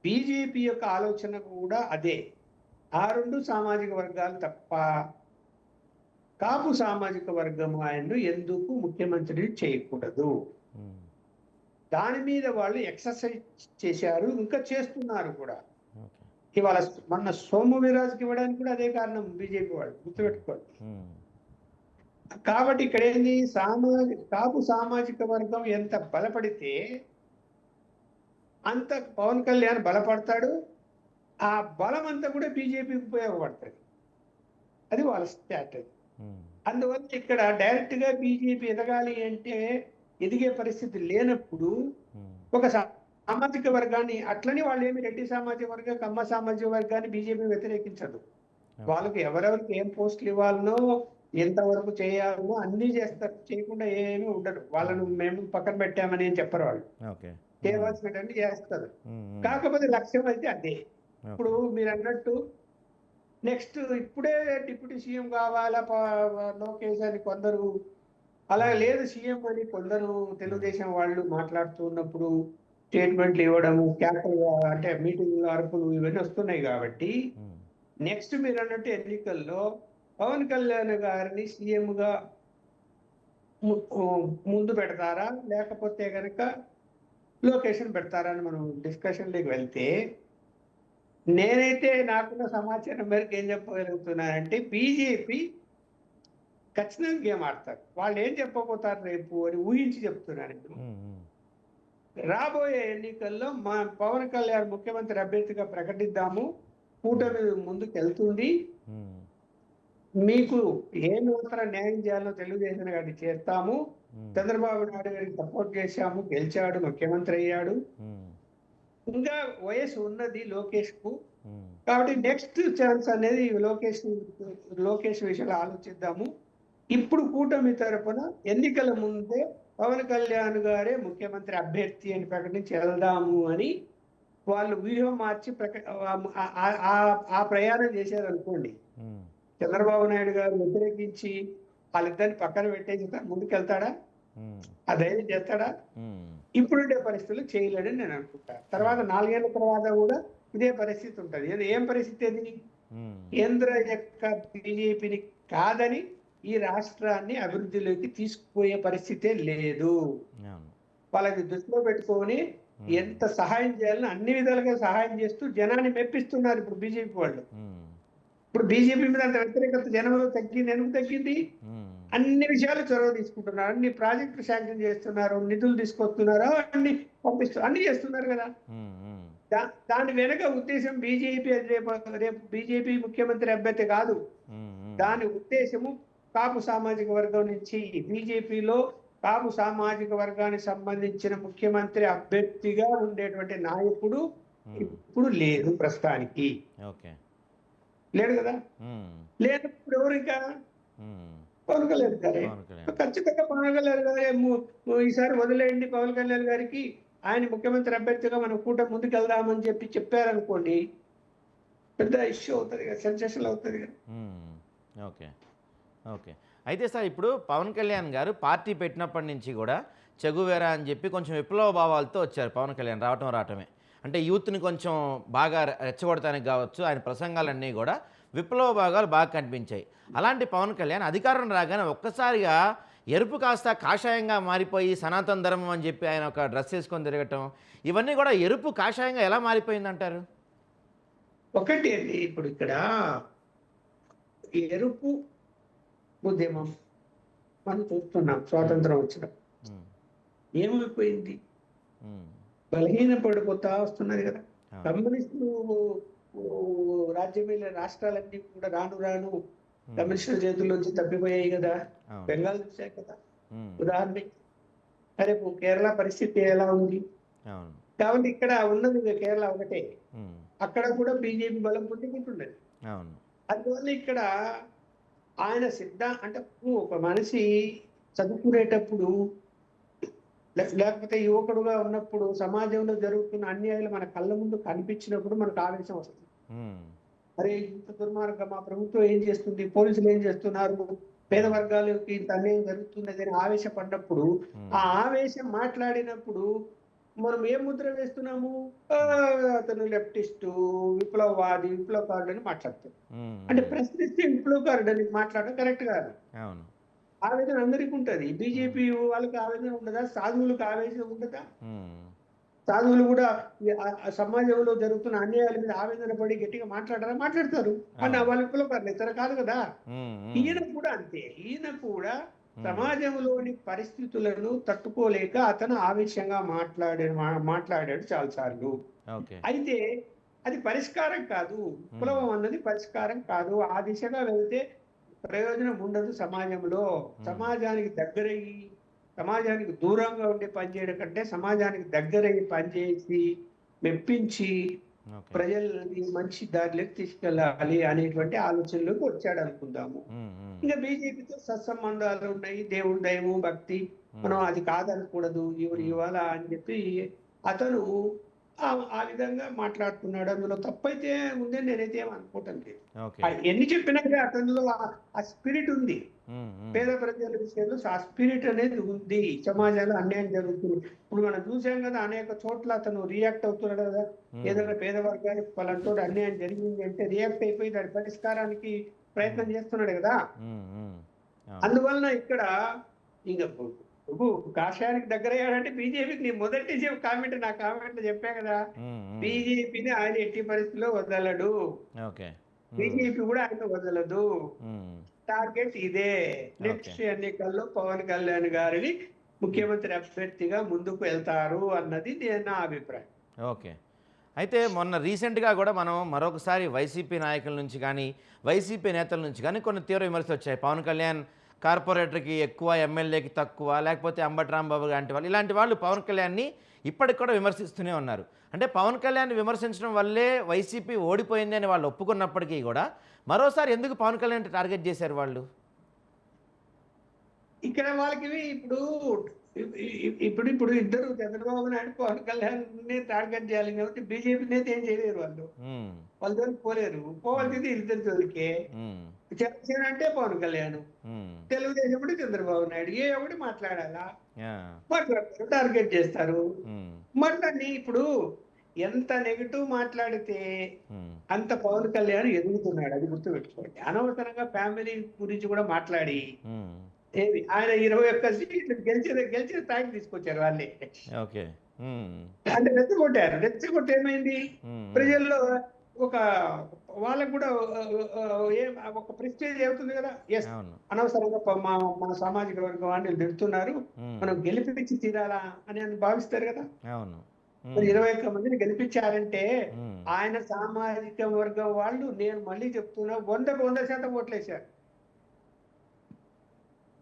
బీజేపీ యొక్క ఆలోచన కూడా అదే. ఆ 2 సామాజిక వర్గాలు తప్ప కాపు సామాజిక వర్గం ఆయన్ను ఎందుకు ముఖ్యమంత్రిని చేయకూడదు, దాని మీద వాళ్ళు ఎక్సర్సైజ్ చేశారు, ఇంకా చేస్తున్నారు కూడా. ఇవాళ మొన్న సోము వీర్రాజుకి ఇవ్వడానికి కూడా అదే కారణం, బీజేపీ వాళ్ళు, గుర్తుపెట్టుకోండి. కాబట్టి ఇక్కడ ఏంది, కాపు సామాజిక వర్గం ఎంత బలపడితే అంత పవన్ కళ్యాణ్ బలపడతాడు. ఆ బలం అంతా కూడా బీజేపీకి ఉపయోగపడుతుంది. అది వాళ్ళ స్ట్రాటజీ. అందువల్ల ఇక్కడ డైరెక్ట్ గా బీజేపీ ఎదగాలి అంటే ఎదిగే పరిస్థితి లేనప్పుడు ఉమ్, ఒక సామాజిక వర్గాన్ని అట్లని వాళ్ళు ఏమి రెడ్డి సామాజిక వర్గం కమ్మ సామాజిక వర్గాన్ని బీజేపీ వ్యతిరేకించదు. ఓకే. వాళ్ళకి ఎవరెవరికి ఏం పోస్టులు ఇవ్వాలనో ఎంతవరకు చేయాలనో అన్నీ చేస్తారు. చేయకుండా ఏమీ ఉండరు. వాళ్ళను మేము పక్కన పెట్టామని ఏం చెప్పరు వాళ్ళు. ఓకే. చేయవలసినటువంటి చేస్తారు. ఉమ్, ఉమ్, కాకపోతే లక్ష్యం అయితే అదే. ఓకే. ఇప్పుడు మీరు అన్నట్టు నెక్స్ట్ ఇప్పుడే డిప్యూటీ సీఎం కావాలా లోకేష్ అని కొందరు, అలా లేదు సీఎం అని కొందరు తెలుగుదేశం వాళ్ళు మాట్లాడుతున్నప్పుడు స్టేట్మెంట్లు ఇవ్వడము, క్యాపిటల్ అంటే మీటింగ్ అరుపులు ఇవన్నీ వస్తున్నాయి కాబట్టి ఉమ్, నెక్స్ట్ మీరు అన్నట్టు ఎన్నికల్లో పవన్ కళ్యాణ్ గారిని సీఎంగా ముందు పెడతారా లేకపోతే కనుక లొకేషన్ పెడతారా అని మనం డిస్కషన్లోకి వెళ్తే, నేనైతే నాకున్న సమాచారం మేరకు ఏం చెప్పగలుగుతున్నానంటే బీజేపీ ఖచ్చితంగా గేమ్ ఆడతారు. వాళ్ళు ఏం చెప్పబోతారు రేపు అని ఊహించి చెప్తున్నాను. ఉమ్, ఉమ్, రాబోయే ఎన్నికల్లో మా పవన్ కళ్యాణ్ ముఖ్యమంత్రి అభ్యర్థిగా ప్రకటిద్దాము, కూటమి ముందుకు వెళ్తుంది, ఉమ్, మీకు ఏ నూతన న్యాయం చేయాలో తెలుగుదేశం గారిని చేస్తాము, ఉమ్, చంద్రబాబు నాయుడు గారికి సపోర్ట్ చేశాము, గెలిచాడు, ముఖ్యమంత్రి అయ్యాడు, ఉమ్, ఇంకా వయసు ఉన్నది లోకేష్ కు, ఉమ్, కాబట్టి నెక్స్ట్ ఛాన్స్ అనేది లోకేష్ విషయంలో ఆలోచిద్దాము. ఇప్పుడు కూటమి తరపున ఎన్నికల ముందే పవన్ కళ్యాణ్ గారే ముఖ్యమంత్రి అభ్యర్థి అని ప్రకటించి వెళ్దాము అని వాళ్ళు వ్యూహం మార్చి ఆ ప్రయాణం చేశారు అనుకోండి. ఉమ్, చంద్రబాబు నాయుడు గారు వ్యతిరేకించి వాళ్ళిద్దరిని పక్కన పెట్టేసి ముందుకెళ్తాడా? ఉమ్, ఆ ధైర్యం చేస్తాడా? ఉమ్, ఇప్పుడుండే పరిస్థితులు చేయలేడని నేను అనుకుంటా. తర్వాత 4 ఏళ్ల తర్వాత కూడా ఇదే పరిస్థితి ఉంటుంది. ఏం పరిస్థితి అది? ఉమ్, కేంద్ర యొక్క బీజేపీని కాదని ఈ రాష్ట్రాన్ని అభివృద్ధిలోకి తీసుకుపోయే పరిస్థితే లేదు. అవును. వాళ్ళకి దృష్టిలో పెట్టుకొని ఎంత సహాయం చేయాలని అన్ని విధాలుగా సహాయం చేస్తూ జనాన్ని మెప్పిస్తున్నారు ఇప్పుడు బీజేపీ వాళ్ళు. ఉమ్, ఇప్పుడు బీజేపీ మీద అంత వ్యతిరేకత జనంలో తగ్గింది. ఎందుకు తగ్గింది? ఉమ్, అన్ని విషయాలు చొరవ తీసుకుంటున్నారు, అన్ని ప్రాజెక్టులు శాంక్షన్ చేస్తున్నారు, నిధులు తీసుకొస్తున్నారు, అన్ని పంపిస్తున్నారు, అన్ని చేస్తున్నారు కదా. ఉమ్, ఉమ్, దాని వెనక ఉద్దేశం బీజేపీ రేపు బీజేపీ ముఖ్యమంత్రి అభ్యర్థి కాదు. ఉమ్, ఉమ్, దాని ఉద్దేశము కాపు సామాజిక వర్గం నుంచి బీజేపీలో కాపు సామాజిక వర్గానికి సంబంధించిన ముఖ్యమంత్రి అభ్యర్థిగా ఉండేటువంటి నాయకుడు ఇప్పుడు లేదు ప్రస్తుతానికి. ఓకే. లేడు కదా. ఉమ్, లేనప్పుడు ఎవరు ఇంకా? ఉమ్, పవన్ కళ్యాణ్ గారే. పవన్ కళ్యాణ్. ఖచ్చితంగా పవన్ కళ్యాణ్ గారే ఈసారి వదిలేయండి, పవన్ కళ్యాణ్ గారికి ఆయన ముఖ్యమంత్రి అభ్యర్థిగా మనం కూటమి ముందుకు వెళ్దామని చెప్పారనుకోండి, పెద్ద ఇష్యూ అవుతుంది కదా, సెన్సేషన్ అవుతుంది కదా. ఉమ్, ఓకే. ఓకే. అయితే సార్ ఇప్పుడు పవన్ కళ్యాణ్ గారు పార్టీ పెట్టినప్పటి నుంచి కూడా చెగువేరా అని చెప్పి కొంచెం విప్లవ భావాలతో వచ్చారు పవన్ కళ్యాణ్ రావటమే. అంటే యూత్ని కొంచెం బాగా రెచ్చగొడటానికి కావచ్చు, ఆయన ప్రసంగాలన్నీ కూడా విప్లవ భాగాలు బాగా కనిపించాయి. అలాంటి పవన్ కళ్యాణ్ అధికారం రాగానే ఒక్కసారిగా ఎరుపు కాస్త కాషాయంగా మారిపోయి సనాతన ధర్మం అని చెప్పి ఆయన ఒక డ్రెస్ వేసుకొని తిరగటం, ఇవన్నీ కూడా ఎరుపు కాషాయంగా ఎలా మారిపోయిందంటారు? ఒకటి అండి, ఇప్పుడు ఇక్కడ ఎరుపు ఉద్యమం మనం చూస్తున్నాం. స్వాతంత్రం వచ్చిన ఉమ్, ఏమైపోయింది? ఉమ్, బలహీన పడిపోతా వస్తున్నది కదా. ఆ, కమ్యూనిస్టులు రాజ్యమైన రాష్ట్రాలన్నీ కూడా రాను రాను కమ్యూనిస్టుల చేతుల్లోంచి తప్పిపోయాయి కదా. అవును. బెంగాల్ చూసాం కదా ఉమ్, ఉదాహరణకి. సరే కేరళ పరిస్థితి ఎలా ఉంది? అవును. కాబట్టి ఇక్కడ ఉన్నది కేరళ ఒకటే, ఉమ్, అక్కడ కూడా బీజేపీ బలం పుట్టుకుంటున్నది. అవును. అందువల్ల ఇక్కడ ఆయన అంటే ఒక మనిషి చదువుకునేటప్పుడు లేకపోతే యువకుడుగా ఉన్నప్పుడు సమాజంలో జరుగుతున్న అన్యాయాలు మన కళ్ళ ముందు కనిపించినప్పుడు మనకు ఆవేశం వస్తుంది. ఉమ్, అరే ఇంత దుర్మార్గం, మా ప్రభుత్వం ఏం చేస్తుంది, పోలీసులు ఏం చేస్తున్నారు, పేద వర్గాలకి ఇంత అన్యాయం జరుగుతున్నది అని ఆవేశపడినప్పుడు, ఆ ఆవేశం మాట్లాడినప్పుడు మనం ఏం ముద్ర వేస్తున్నాము? అతను లెఫ్టిస్టు, విప్లవవాది, విప్లవకారుడు అని మాట్లాడుతాం. ఉమ్, అంటే ప్రశ్నిస్తే విప్లవకారుడు అని మాట్లాడడం కరెక్ట్ కాదు. అవును. ఆవేదన అందరికీ ఉంటది. బీజేపీ వాళ్ళకి ఆవేదన ఉండదా? సాధువులకు ఆవేదన ఉండదా? ఉమ్, సాధువులు కూడా సమాజంలో జరుగుతున్న అన్యాయాల మీద ఆవేదన పడి గట్టిగా మాట్లాడతారు. అని వాళ్ళ విప్లవకారులు ఇతర కాదు కదా. ఉమ్, ఈయన కూడా అంతే. ఈయన కూడా సమాజంలోని పరిస్థితులను తట్టుకోలేక అతను ఆవేశంగా మాట్లాడాడు చాలాసార్లు. ఓకే. అయితే అది పరిష్కారం కాదు. విప్లవం అన్నది పరిష్కారం కాదు. ఆ దిశగా వెళ్తే ప్రయోజనం ఉండదు సమాజంలో. సమాజానికి దగ్గరయ్యి సమాజానికి దూరంగా ఉండి పనిచేయడం కంటే సమాజానికి దగ్గరయ్యి పనిచేసి మెప్పించి ఓకే. ప్రజల్ని మంచి దారిలోకి తీసుకెళ్ళాలి అనేటువంటి ఆలోచనలోకి వచ్చాడు అనుకుందాము. ఇంకా బీజేపీతో సత్సంబంధాలు ఉన్నాయి, దేవుడు దయము భక్తి, మనం అది కాదనకూడదు ఇవాళ అని చెప్పి అతను ఆ విధంగా మాట్లాడుతున్నాడు. అందులో తప్పైతే ఉందని నేనైతే ఏం అనుకోవటం లేదు. ఓకే. ఎన్ని చెప్పినాక అతనిలో ఆ స్పిరిట్ ఉంది. పేద ప్రజల విషయంలో ఆ స్పిరిట్ అనేది ఉంది. సమాజంలో అన్యాయం జరుగుతుంది. ఇప్పుడు మనం చూసాం కదా, అనేక చోట్ల అతను రియాక్ట్ అవుతున్నాడు కదా. ఏదైనా పేద వర్గానికి పలాంటి అన్యాయం జరిగింది అంటే రియాక్ట్ అయిపోయి దాని పరిష్కారానికి ప్రయత్నం చేస్తున్నాడు కదా. అందువలన ఇక్కడ ఇంకా నువ్వు కాషాయానికి దగ్గర అయ్యాడంటే బీజేపీకి నీ మొదటి కామెంట్ నా కామెంట్ చెప్పా కదా, బీజేపీని ఆయన ఎట్టి పరిస్థితిలో వదలడు, బీజేపీ కూడా ఆయన వదలదు. టార్గెట్ ఇదే. నెక్స్ట్ ఎన్నికల్లో పవన్ కళ్యాణ్ గారిని ముఖ్యమంత్రి అభ్యర్థిగా ముందుకు వెళ్తారు అన్నది నా అభిప్రాయం. ఓకే. అయితే మొన్న రీసెంట్గా కూడా మనం మరొకసారి వైసీపీ నాయకుల నుంచి కానీ వైసీపీ నేతల నుంచి కానీ కొన్ని తీవ్ర విమర్శలు వచ్చాయి. పవన్ కళ్యాణ్ కార్పొరేటర్కి ఎక్కువ, ఎమ్మెల్యేకి తక్కువ, లేకపోతే అంబటి రాంబాబు లాంటి వాళ్ళు, ఇలాంటి వాళ్ళు పవన్ కళ్యాణ్ని ఇప్పటికి కూడా విమర్శిస్తూనే ఉన్నారు. అంటే పవన్ కళ్యాణ్ విమర్శించడం వల్లే వైసీపీ ఓడిపోయింది అని వాళ్ళు ఒప్పుకున్నప్పటికీ కూడా మరోసారి ఎందుకు పవన్ కళ్యాణ్ టార్గెట్ చేశారు వాళ్ళు? ఇక్కడ వాళ్ళకి ఇప్పుడు ఇప్పుడు ఇప్పుడు ఇద్దరు చంద్రబాబు నాయుడు పవన్ కళ్యాణ్ టార్గెట్ చేయాలి కాబట్టి బీజేపీ నేత ఏం చేయలేరు. వాళ్ళ జోలికి పోలేరు. పోవాల్సింది ఇద్దరు జోలికే. జనసేన అంటే పవన్ కళ్యాణ్, తెలుగుదేశం అంటే చంద్రబాబు నాయుడు, ఏ ఒకటి మాట్లాడాలా, మాట్లాడతారు, టార్గెట్ చేస్తారు. మాట్లాడి ఇప్పుడు ఎంత నెగిటివ్ మాట్లాడితే అంత పవన్ కళ్యాణ్ ఎదుగుతున్నాడు. అది గుర్తుపెట్టుకోండి. అనవసరంగా ఫ్యామిలీ గురించి కూడా మాట్లాడి ఆయన 21 సీట్లు గెలిచిన స్థాయికి తీసుకొచ్చారు వాళ్ళే. అంటే రెచ్చగొట్టారు. రెచ్చగొట్టి ఏమైంది, ప్రజల్లో ఒక వాళ్ళకు కూడా ఒక ప్రెస్టేజ్ అవుతుంది కదా. ఎస్, అనవసరంగా మన సామాజిక వర్గం వాళ్ళు తిడుతున్నారు, మనం గెలిపించి తీరాలా అని భావిస్తారు కదా. 21 మందిని గెలిపించారంటే ఆయన సామాజిక వర్గం వాళ్ళు, నేను మళ్ళీ చెప్తున్నా, 100% ఓట్లేశారు.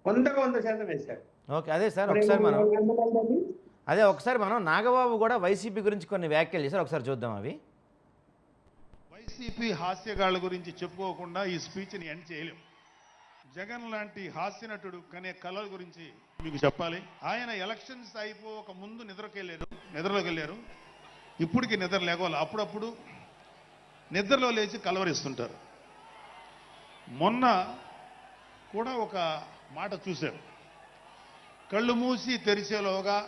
100% వేశారు. ఓకే. అదే సార్, ఒకసారి మనం నాగబాబు కూడా వైసీపీ గురించి కొన్ని వ్యాఖ్యలు చేశారు, ఒకసారి చూద్దాం అవి. వైసీపీ హాస్యగాళ్ళ గురించి చెప్పుకోకుండా ఈ స్పీచ్ని ఎండ్ చేయలేం. జగన్ లాంటి హాస్య నటుడు కనే కళల గురించి మీకు చెప్పాలి. ఆయన ఎలక్షన్స్ అయిపోక ముందు నిద్రలోకి వెళ్ళారు. ఇప్పటికి నిద్ర లేవాలి. అప్పుడప్పుడు నిద్రలో లేచి కలవరిస్తుంటారు. మొన్న కూడా ఒక మాట చూశారు. కళ్ళు మూసి తెరిచేలోగా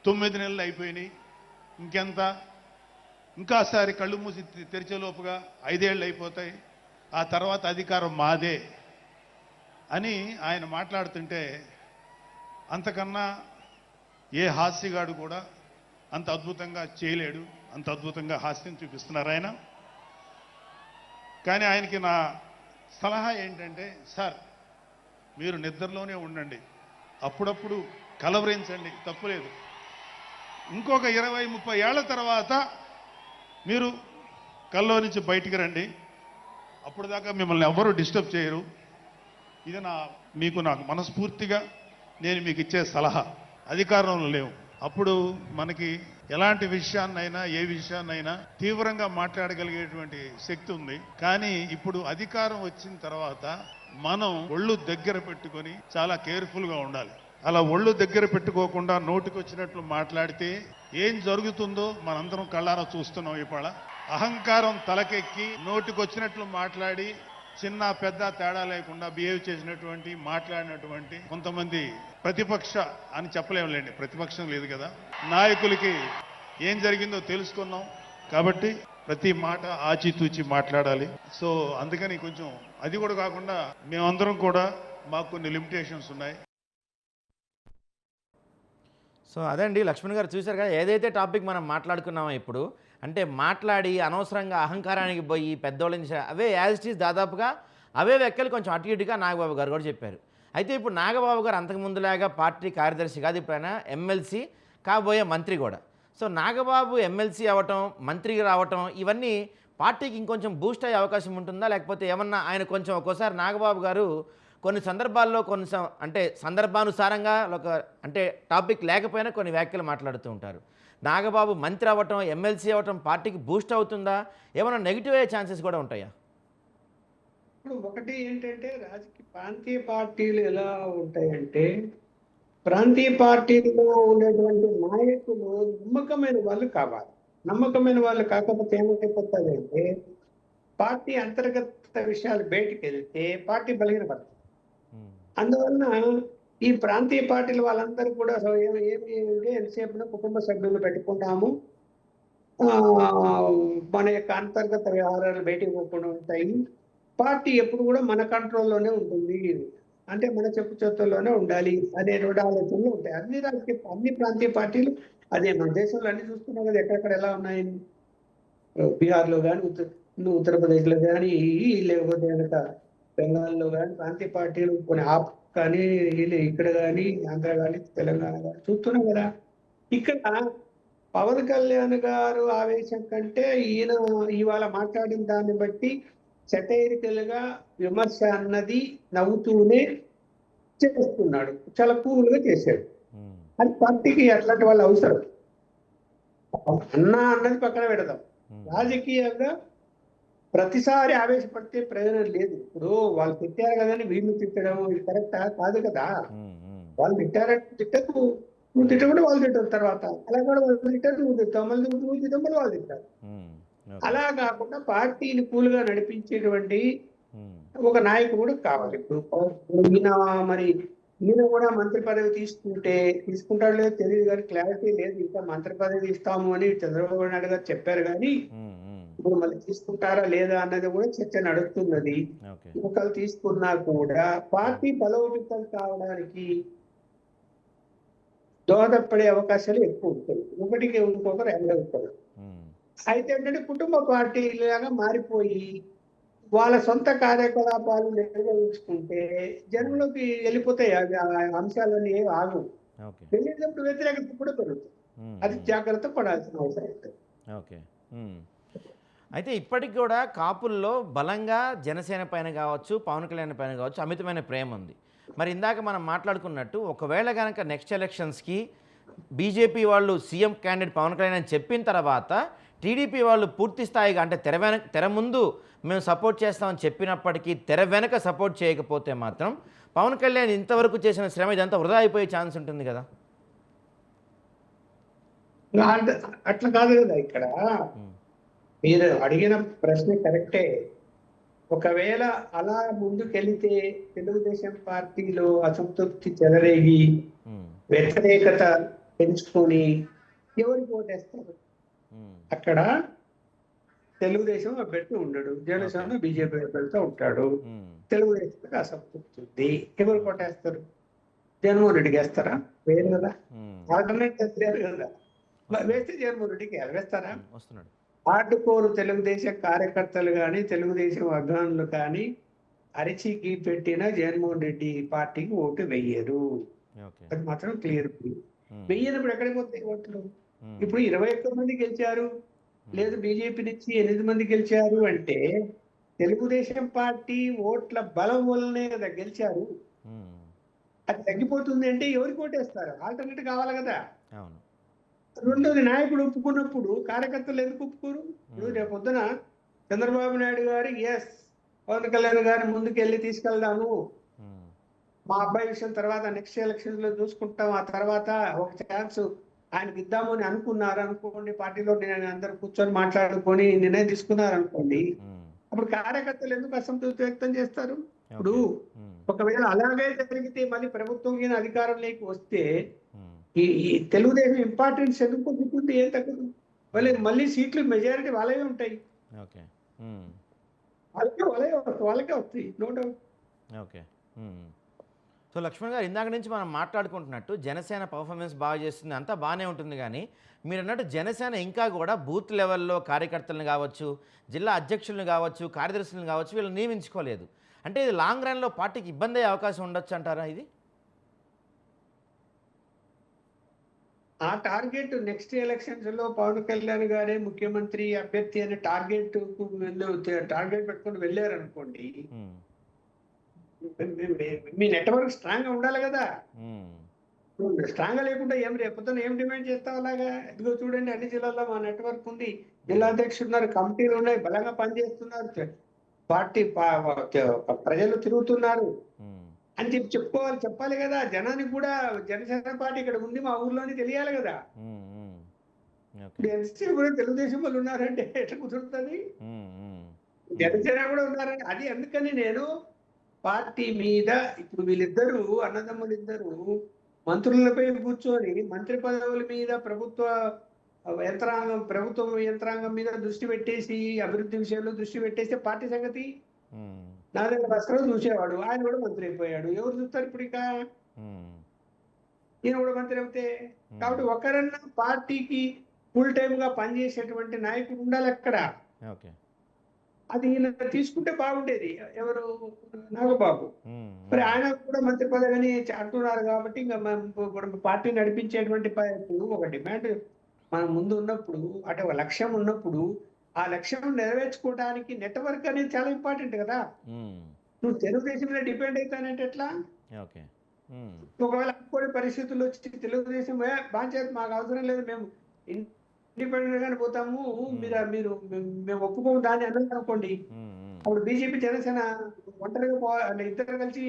9 నెలలు అయిపోయినాయి, ఇంకెంత, ఇంకాసారి కళ్ళు మూసి తెరిచేలోపుగా 5 ఏళ్ళు అయిపోతాయి, ఆ తర్వాత అధికారం మాదే అని ఆయన మాట్లాడుతుంటే అంతకన్నా ఏ హాస్యగాడు కూడా అంత అద్భుతంగా చేయలేడు. అంత అద్భుతంగా హాస్యం చూపిస్తున్నారు ఆయన. కానీ ఆయనకి నా సలహా ఏంటంటే, సార్ మీరు నిద్రలోనే ఉండండి, అప్పుడప్పుడు కలవరించండి, తప్పులేదు. ఇంకొక 20-30 ఏళ్ల తర్వాత మీరు కల్లో నుంచి బయటికి రండి, అప్పుడు దాకా మిమ్మల్ని ఎవరు డిస్టర్బ్ చేయరు. ఇది నాకు మనస్ఫూర్తిగా నేను మీకు ఇచ్చే సలహా. అధికారంలో లేవు, అప్పుడు మనకి ఎలాంటి విషయాన్నైనా ఏ విషయాన్నైనా తీవ్రంగా మాట్లాడగలిగేటువంటి శక్తి ఉంది. కానీ ఇప్పుడు అధికారం వచ్చిన తర్వాత మనం ఒళ్ళు దగ్గర పెట్టుకొని చాలా కేర్ఫుల్గా ఉండాలి. అలా ఒళ్ళు దగ్గర పెట్టుకోకుండా నోటికి వచ్చినట్లు మాట్లాడితే ఏం జరుగుతుందో మనందరం కళ్ళారా చూస్తున్నాం. ఇవాళ అహంకారం తలకెక్కి నోటికి వచ్చినట్లు మాట్లాడి చిన్న పెద్ద తేడా లేకుండా బిహేవ్ చేసినటువంటి మాట్లాడినటువంటి కొంతమంది ప్రతిపక్ష అని చెప్పలేములేండి, ప్రతిపక్షం లేదు కదా, నాయకులకి ఏం జరిగిందో తెలుసుకున్నాం. కాబట్టి ప్రతి మాట ఆచితూచి మాట్లాడాలి. సో అందుకని కొంచెం అది కూడా కాకుండా మేమందరం కూడా మాకు కొన్ని లిమిటేషన్స్ ఉన్నాయి. సో అదండి లక్ష్మణ్ గారు, చూశారు కదా ఏదైతే టాపిక్ మనం మాట్లాడుకున్నామో ఇప్పుడు, అంటే మాట్లాడి అనవసరంగా అహంకారానికి పోయి పెద్దోళ్ళని అవే యాజ్ ఇట్ ఈజ్ దాదాపుగా అవే వ్యాఖ్యలు కొంచెం అటు ఇటుగా నాగబాబు గారు కూడా చెప్పారు. అయితే ఇప్పుడు నాగబాబు గారు అంతకుముందులాగా పార్టీ కార్యదర్శి కాదు, ఇప్పుడు ఆయన ఎమ్మెల్సీ, కాబోయే మంత్రి కూడా. సో నాగబాబు ఎమ్మెల్సీ అవ్వటం, మంత్రికి రావటం, ఇవన్నీ పార్టీకి ఇంకొంచెం బూస్ట్ అయ్యే అవకాశం ఉంటుందా? లేకపోతే ఏమన్నా ఆయన కొంచెం ఒక్కోసారి నాగబాబు గారు కొన్ని సందర్భాల్లో అంటే సందర్భానుసారంగా అంటే టాపిక్ లేకపోయినా కొన్ని వ్యాఖ్యలు మాట్లాడుతూ ఉంటారు. నాగబాబు మంత్రి అవ్వటం, ఎమ్మెల్సీ అవ్వటం పార్టీకి బూస్ట్ అవుతుందా? ఏమైనా నెగిటివ్ అయ్యే ఛాన్సెస్ కూడా ఉంటాయా? ఇప్పుడు ఒకటి ఏంటంటే ప్రాంతీయ పార్టీలు ఎలా ఉంటాయంటే, ప్రాంతీయ పార్టీల్లో ఉండేటువంటి నాయకులు నమ్మకమైన వాళ్ళు కావాలి. నమ్మకమైన వాళ్ళు కాకపోతే ఏమైపోతుందంటే, పార్టీ అంతర్గత విషయాలు బయటికి వెళ్తే పార్టీ బలహీనపడుతుంది. అందువలన ఈ ప్రాంతీయ పార్టీల వాళ్ళందరూ కూడా ఏమి అంటే ఎంతసేపున కుటుంబ సభ్యులు పెట్టుకుంటాము, మన యొక్క అంతర్గత వ్యవహారాలు బయటికి పోకుండా ఉంటాయి, పార్టీ ఎప్పుడు కూడా మన కంట్రోల్లోనే ఉంటుంది, అంటే మన చెప్పు చేతుల్లోనే ఉండాలి అనేటువంటి ఆలోచనలు ఉంటాయి. అన్ని ప్రాంతీయ పార్టీలు అదే. మన దేశంలో అన్ని చూస్తున్నాం కదా, ఎక్కడెక్కడ ఎలా ఉన్నాయి. బీహార్లో కానీ, ఉత్తరప్రదేశ్లో కానీ, లేకపోతే కనుక బెంగాల్లో కానీ ప్రాంతీయ పార్టీలు కొన్ని ఆప్ కానీ, ఇక్కడ కానీ, ఆంధ్ర కానీ, తెలంగాణ కానీ చూస్తున్నాం కదా. ఇక్కడ పవన్ కళ్యాణ్ గారు ఆవేశం కంటే ఈయన ఇవాళ మాట్లాడిన దాన్ని బట్టి సెటైరికల్ గా విమర్శ అన్నది నవ్వుతూనే చేస్తున్నాడు, చాలా కూల్ గా చేశాడు. అది పార్టీకి అట్లాంటి వాళ్ళు అవసరం. అన్నది పక్కన పెడదాం, రాజకీయంగా ప్రతిసారి ఆవేశపడితే ప్రయోజనం లేదు. ఇప్పుడు వాళ్ళు తిట్టారు కదా అని వీళ్ళు తిట్టడం ఇది కరెక్టా కాదు కదా. వాళ్ళు తిట్టారంటే తిట్టకు, నువ్వు తిట్టకుండా వాళ్ళు తిట్టారు, తర్వాత అలా కూడా వాళ్ళు తిట్టారు, నువ్వు తిట్టావు, మళ్ళీ నువ్వు తిట్టావు, మళ్ళీ వాళ్ళు తిట్టారు. అలా కాకుండా పార్టీని కూల్గా నడిపించేటువంటి ఒక నాయకుడు కూడా కావాలి. ఇప్పుడు ఈయన మరి ఈయన కూడా మంత్రి పదవి తీసుకుంటాడు లేదో తెలియదు, కానీ క్లారిటీ లేదు. ఇంకా మంత్రి పదవి ఇస్తాము అని చంద్రబాబు నాయుడు గారు చెప్పారు, కానీ ఇప్పుడు మళ్ళీ తీసుకుంటారా లేదా అన్నది కూడా చర్చ నడుస్తున్నది. ఒకళ్ళు తీసుకున్నా కూడా పార్టీ బలోపేతం కావడానికి దోహదపడే అవకాశాలు ఎక్కువ ఉంటాయి. ఒకటికి ఇంకొకరు ఎండ్ అవుతారు. అయితే ఏంటంటే కుటుంబ పార్టీలాగా మారిపోయి వాళ్ళ సొంత కార్యకలాపాలు నిర్వహించుకుంటే జనంలోకి వెళ్ళిపోతాయి. అంశాలన్నీ ఏమి ఆగు, వెళ్ళేటప్పుడు వ్యతిరేకత కూడా పెరుగుతుంది. అది జాగ్రత్త పడాల్సిన అవసరం ఉంటుంది. ఓకే. అయితే ఇప్పటికి కూడా కాపుల్లో బలంగా జనసేన పైన కావచ్చు, పవన్ కళ్యాణ్ పైన కావచ్చు అమితమైన ప్రేమ ఉంది. మరి ఇందాక మనం మాట్లాడుకున్నట్టు ఒకవేళ కనుక నెక్స్ట్ ఎలక్షన్స్కి బీజేపీ వాళ్ళు సీఎం క్యాండిడేట్ పవన్ కళ్యాణ్ అని చెప్పిన తర్వాత టీడీపీ వాళ్ళు పూర్తి స్థాయిగా అంటే తెర ముందు మేము సపోర్ట్ చేస్తామని చెప్పినప్పటికీ తెర వెనక సపోర్ట్ చేయకపోతే మాత్రం పవన్ కళ్యాణ్ ఇంతవరకు చేసిన శ్రమ ఇదంతా వృధా అయిపోయే ఛాన్స్ ఉంటుంది కదా. అట్లా కాదు కదా. ఇక్కడ మీరు అడిగిన ప్రశ్న కరెక్టే. ఒకవేళ అలా ముందుకెళ్తే తెలుగుదేశం పార్టీలో అసంతృప్తి చెలరేగి వ్యతిరేకత పెంచుకొని ఎవరికి ఓటేస్తారు? అక్కడ తెలుగుదేశం అభ్యర్థి ఉండడు, జనసేన బీజేపీ అభ్యర్థితో ఉంటాడు. తెలుగుదేశం అసంతృప్తి ఉంది, ఎవరు కొట్టేస్తారు? జగన్మోహన్ రెడ్డికి వేస్తారా? వేరు కదా, ఆల్టర్నేటివ్ వేరు కదా. వేస్తే జగన్మోహన్ రెడ్డికి వేస్తారా? ఆటుకోరు తెలుగుదేశం కార్యకర్తలు కానీ, తెలుగుదేశం అభిమానులు కానీ అరిచికి పెట్టిన జగన్మోహన్ రెడ్డి పార్టీకి ఓటు వెయ్యరు. అది మాత్రం క్లియర్. వెయ్యనప్పుడు ఎక్కడికి పోతాయి ఓట్లు? ఇప్పుడు 21 మంది గెలిచారు, లేదు బీజేపీ నుంచి 8 మంది గెలిచారు అంటే తెలుగుదేశం పార్టీ ఓట్ల బలం వల్లనే కదా గెలిచారు. అది తగ్గిపోతుంది అంటే ఎవరికి ఓటేస్తారు? ఆల్టర్నేట్ కావాలి కదా. రెండోది, నాయకుడు ఒప్పుకున్నప్పుడు కార్యకర్తలు ఎందుకు ఒప్పుకోరు? ఇప్పుడు రేపు పొద్దున చంద్రబాబు నాయుడు గారు పవన్ కళ్యాణ్ గారిని ముందుకెళ్ళి తీసుకెళ్దాము, మా అబ్బాయి విషయం తర్వాత నెక్స్ట్ ఎలక్షన్ లో చూసుకుంటాం, ఆ తర్వాత ఒక ఛాన్స్ ఆయనకి ఇద్దాము అని అనుకున్నారు అనుకోండి, పార్టీలో అందరు కూర్చొని మాట్లాడుకొని నిర్ణయం తీసుకున్నారు అనుకోండి, అప్పుడు కార్యకర్తలు ఎందుకు అసంతృప్తి వ్యక్తం చేస్తారు? ఇప్పుడు ఒకవేళ అలాగే జరిగితే మళ్ళీ ప్రభుత్వం అధికారంలోకి వస్తే ఈ తెలుగుదేశం ఇంపార్టెన్స్ ఎందుకు తగ్గుతుంది? ఏం తగ్గదు. మళ్ళీ సీట్లు మెజారిటీ వాళ్ళే ఉంటాయి, వాళ్ళకే వస్తాయి, no doubt. Okay. So Lakshman garu, ఇందాక నుంచి మనం మాట్లాడుకుంటున్నట్టు జనసేన పర్ఫార్మెన్స్ బాగా చేస్తుంది, అంతా బాగానే ఉంటుంది, కానీ మీరు అన్నట్టు జనసేన ఇంకా కూడా బూత్ లెవెల్లో కార్యకర్తలను కావచ్చు, జిల్లా అధ్యక్షులను కావచ్చు, కార్యదర్శులను కావచ్చు, వీళ్ళు నియమించుకోలేదు. అంటే ఇది లాంగ్ రన్లో పార్టీకి ఇబ్బంది అయ్యే అవకాశం ఉండొచ్చు అంటారా? ఇది ఆ టార్గెట్ నెక్స్ట్ ఎలక్షన్స్ లో పవన్ కళ్యాణ్ గారే ముఖ్యమంత్రి అభ్యర్థి అనే టార్గెట్ టార్గెట్ పెట్టుకొని వెళ్ళారనుకోండి, ఉమ్, మీ నెట్వర్క్ స్ట్రాంగ్ గా ఉండాలి కదా. ఉమ్, స్ట్రాంగ్ గా లేకుండా ఏం రేపొద్దున ఏం డిమాండ్ చేస్తావు అలాగా? ఇదిగో చూడండి, అన్ని జిల్లాల్లో మా నెట్వర్క్ ఉంది, జిల్లా అధ్యక్షులు ఉన్నారు, కమిటీలు ఉన్నాయి, బలంగా పనిచేస్తున్నారు, పార్టీ ప్రజలు తిరుగుతున్నారు ఉమ్, అని చెప్పాలి కదా. జనానికి కూడా జనసేన పార్టీ ఇక్కడ ఉంది మా ఊర్లోని తెలియాలి కదా. ఉమ్, ఉమ్. ఓకే. ఇప్పుడు ఎన్సీ కూడా తెలుగుదేశం వాళ్ళు ఉన్నారంటే ఎట్లా కుదురుతుంది? ఉమ్, ఉమ్, జనసేన కూడా ఉన్నారంటే అది. అందుకని నేను పార్టీ మీద ఇప్పుడు వీళ్ళిద్దరూ అన్నదమ్ములు ఇద్దరు మంత్రులపై కూర్చొని మంత్రి పదవుల మీద ప్రభుత్వ యంత్రాంగం మీద దృష్టి పెట్టేసి అభివృద్ధి విషయంలో దృష్టి పెట్టేస్తే పార్టీ సంగతి ఉమ్, నారాయణ భాస్కర్ చూసేవాడు, ఆయన కూడా మంత్రి అయిపోయాడు. ఎవరు చూస్తారు ఇప్పుడు? ఇక ఉమ్, ఈయన కూడా మంత్రి అవుతే. కాబట్టి ఒకరన్నా పార్టీకి ఫుల్ టైమ్ గా పనిచేసేటువంటి నాయకుడు ఉండాలి అక్కడ. ఓకే. అది ఈయన తీసుకుంటే బాగుండేది. ఎవరు? నాగబాబు. ఉమ్, మరి ఆయన కూడా మంత్రి పదవిని అంటున్నారు కాబట్టి ఇంకా పార్టీ నడిపించేటువంటి ఇప్పుడు ఒక డిమాండ్ మన ముందు ఉన్నప్పుడు, అంటే ఒక లక్ష్యం ఉన్నప్పుడు, ఆ లక్ష్యం నెరవేర్చుకోవడానికి నెట్వర్క్ అనేది చాలా ఇంపార్టెంట్ కదా. ఉమ్, నువ్వు తెలుగుదేశం మీద డిపెండ్ అవుతానంటే ఎట్లా? ఓకే. ఉమ్, ఒకవేళ అనుకోని పరిస్థితుల్లో వచ్చి తెలుగుదేశం బాధ్యత మాకు అవసరం లేదు, మేము ఇండిపెండెంట్ గానే పోతాము, మీరు మేము ఒప్పుకోము దాన్ని అన్నారు అనుకోండి, ఉమ్, ఉమ్, అప్పుడు బీజేపీ జనసేన ఒంటరిగా అంటే ఇద్దరు కలిసి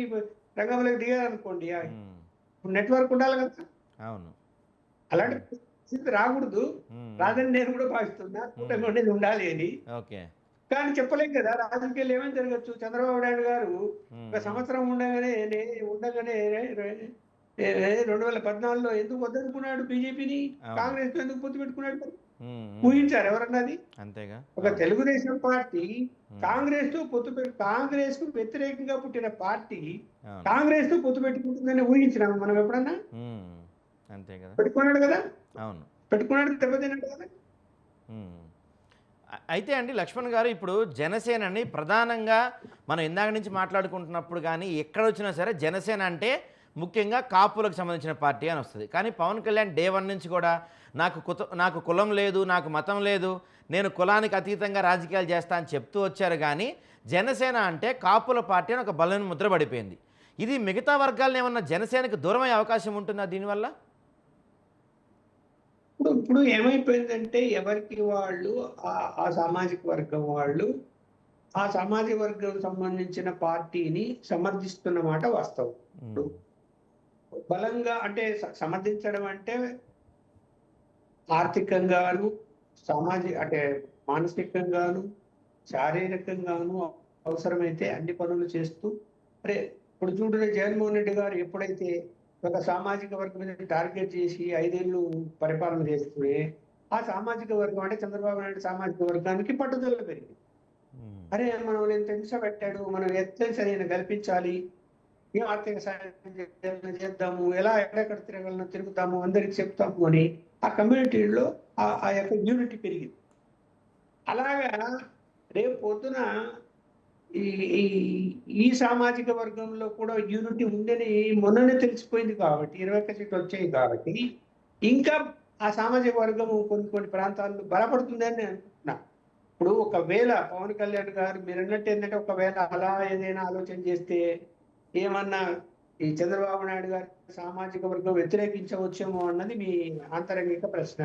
రంగంలోకి దిగారనుకోండి, ఉమ్, నెట్వర్క్ ఉండాలి కదా. అవును. అలాంటి పరిస్థితి రాకూడదు, ఉమ్, రాదని నేను కూడా భావిస్తున్నా. కూటమి అనేది ఉండాలి అని. ఓకే. కానీ చెప్పలేం కదా, రాజకీయాలు ఏమైనా జరగచ్చు. చంద్రబాబు నాయుడు గారు ఒక సంవత్సరం ఉండగానే 2014లో ఎందుకు వద్దనుకున్నాడు బీజేపీని? అవును. కాంగ్రెస్ తో ఎందుకు పొత్తు పెట్టుకున్నాడు? ఉమ్, ఉమ్, ఊహించారు ఎవరన్నా అది? అంతేగా. ఒక తెలుగుదేశం పార్టీ ఉమ్, కాంగ్రెస్ తో కాంగ్రెస్ కు వ్యతిరేకంగా పుట్టిన పార్టీ అవును. కాంగ్రెస్ తో పొత్తు పెట్టుకుంటుందని ఊహించినాము మనం ఎప్పుడన్నా? ఉమ్, అంతే కదా. పెట్టుకున్నాడు కదా, అవును. పెట్టుకున్నాడు, దెబ్బతిన్నాడు కదా. ఉమ్. అయితే అండి లక్ష్మణ్ గారు, ఇప్పుడు జనసేనని ప్రధానంగా మనం ఇందాక నుంచి మాట్లాడుకుంటున్నప్పుడు కానీ ఎక్కడ వచ్చినా సరే జనసేన అంటే ముఖ్యంగా కాపులకు సంబంధించిన పార్టీ అని వస్తుంది. కానీ పవన్ కళ్యాణ్ డే 1 నుంచి కూడా నాకు కులం లేదు, నాకు మతం లేదు, నేను కులానికి అతీతంగా రాజకీయాలు చేస్తా అని చెప్తూ వచ్చారు. కానీ జనసేన అంటే కాపుల పార్టీ అని ఒక బలమైన ముద్ర పడిపోయింది. ఇది మిగతా వర్గాలను ఏమన్నా జనసేనకు దూరమయ్యే అవకాశం ఉంటుందా దీనివల్ల? ఇప్పుడు ఏమైపోయిందంటే ఎవరికి వాళ్ళు ఆ సామాజిక వర్గం వాళ్ళు ఆ సామాజిక వర్గం సంబంధించిన పార్టీని సమర్థిస్తున్న మాట వాస్తవం. ఇప్పుడు బలంగా అంటే సమర్థించడం అంటే ఆర్థికంగాను, అంటే మానసికంగాను, శారీరకంగాను అవసరమైతే అన్ని పనులు చేస్తూ, అరే ఇప్పుడు చూడండి, జగన్మోహన్ రెడ్డి గారు ఎప్పుడైతే ఒక సామాజిక వర్గం మీద టార్గెట్ చేసి 5 ఏళ్ళు పరిపాలన చేస్తే, ఆ సామాజిక వర్గం అంటే చంద్రబాబు నాయుడు సామాజిక వర్గానికి పట్టుదల పెరిగింది. అరే మనం ఎంత హింస పెట్టాడు, మనం ఎట్లా సరైన కల్పించాలి, ఏం ఆర్థిక సాయం చేద్దాము, ఎక్కడెక్కడ తిరుగుతాము, అందరికి చెప్తాము అని ఆ కమ్యూనిటీలో ఆ యొక్క యూనిటీ పెరిగింది. అలాగా రేపు పొద్దున ఈ సామాజిక వర్గంలో కూడా యూనిటీ ఉందని మొన్ననే తెలిసిపోయింది కాబట్టి, 21 సీట్లు వచ్చాయి కాబట్టి ఇంకా ఆ సామాజిక వర్గము కొన్ని ప్రాంతాల్లో బలపడుతుందని నేను అనుకుంటున్నా. ఇప్పుడు ఒకవేళ పవన్ కళ్యాణ్ గారు మీరు అన్నట్టు ఏంటంటే, ఒకవేళ అలా ఏదైనా ఆలోచన చేస్తే ఏమన్నా ఈ చంద్రబాబు నాయుడు గారి సామాజిక వర్గం వ్యతిరేకించవచ్చేమో అన్నది మీ ఆంతరంగిక ప్రశ్న.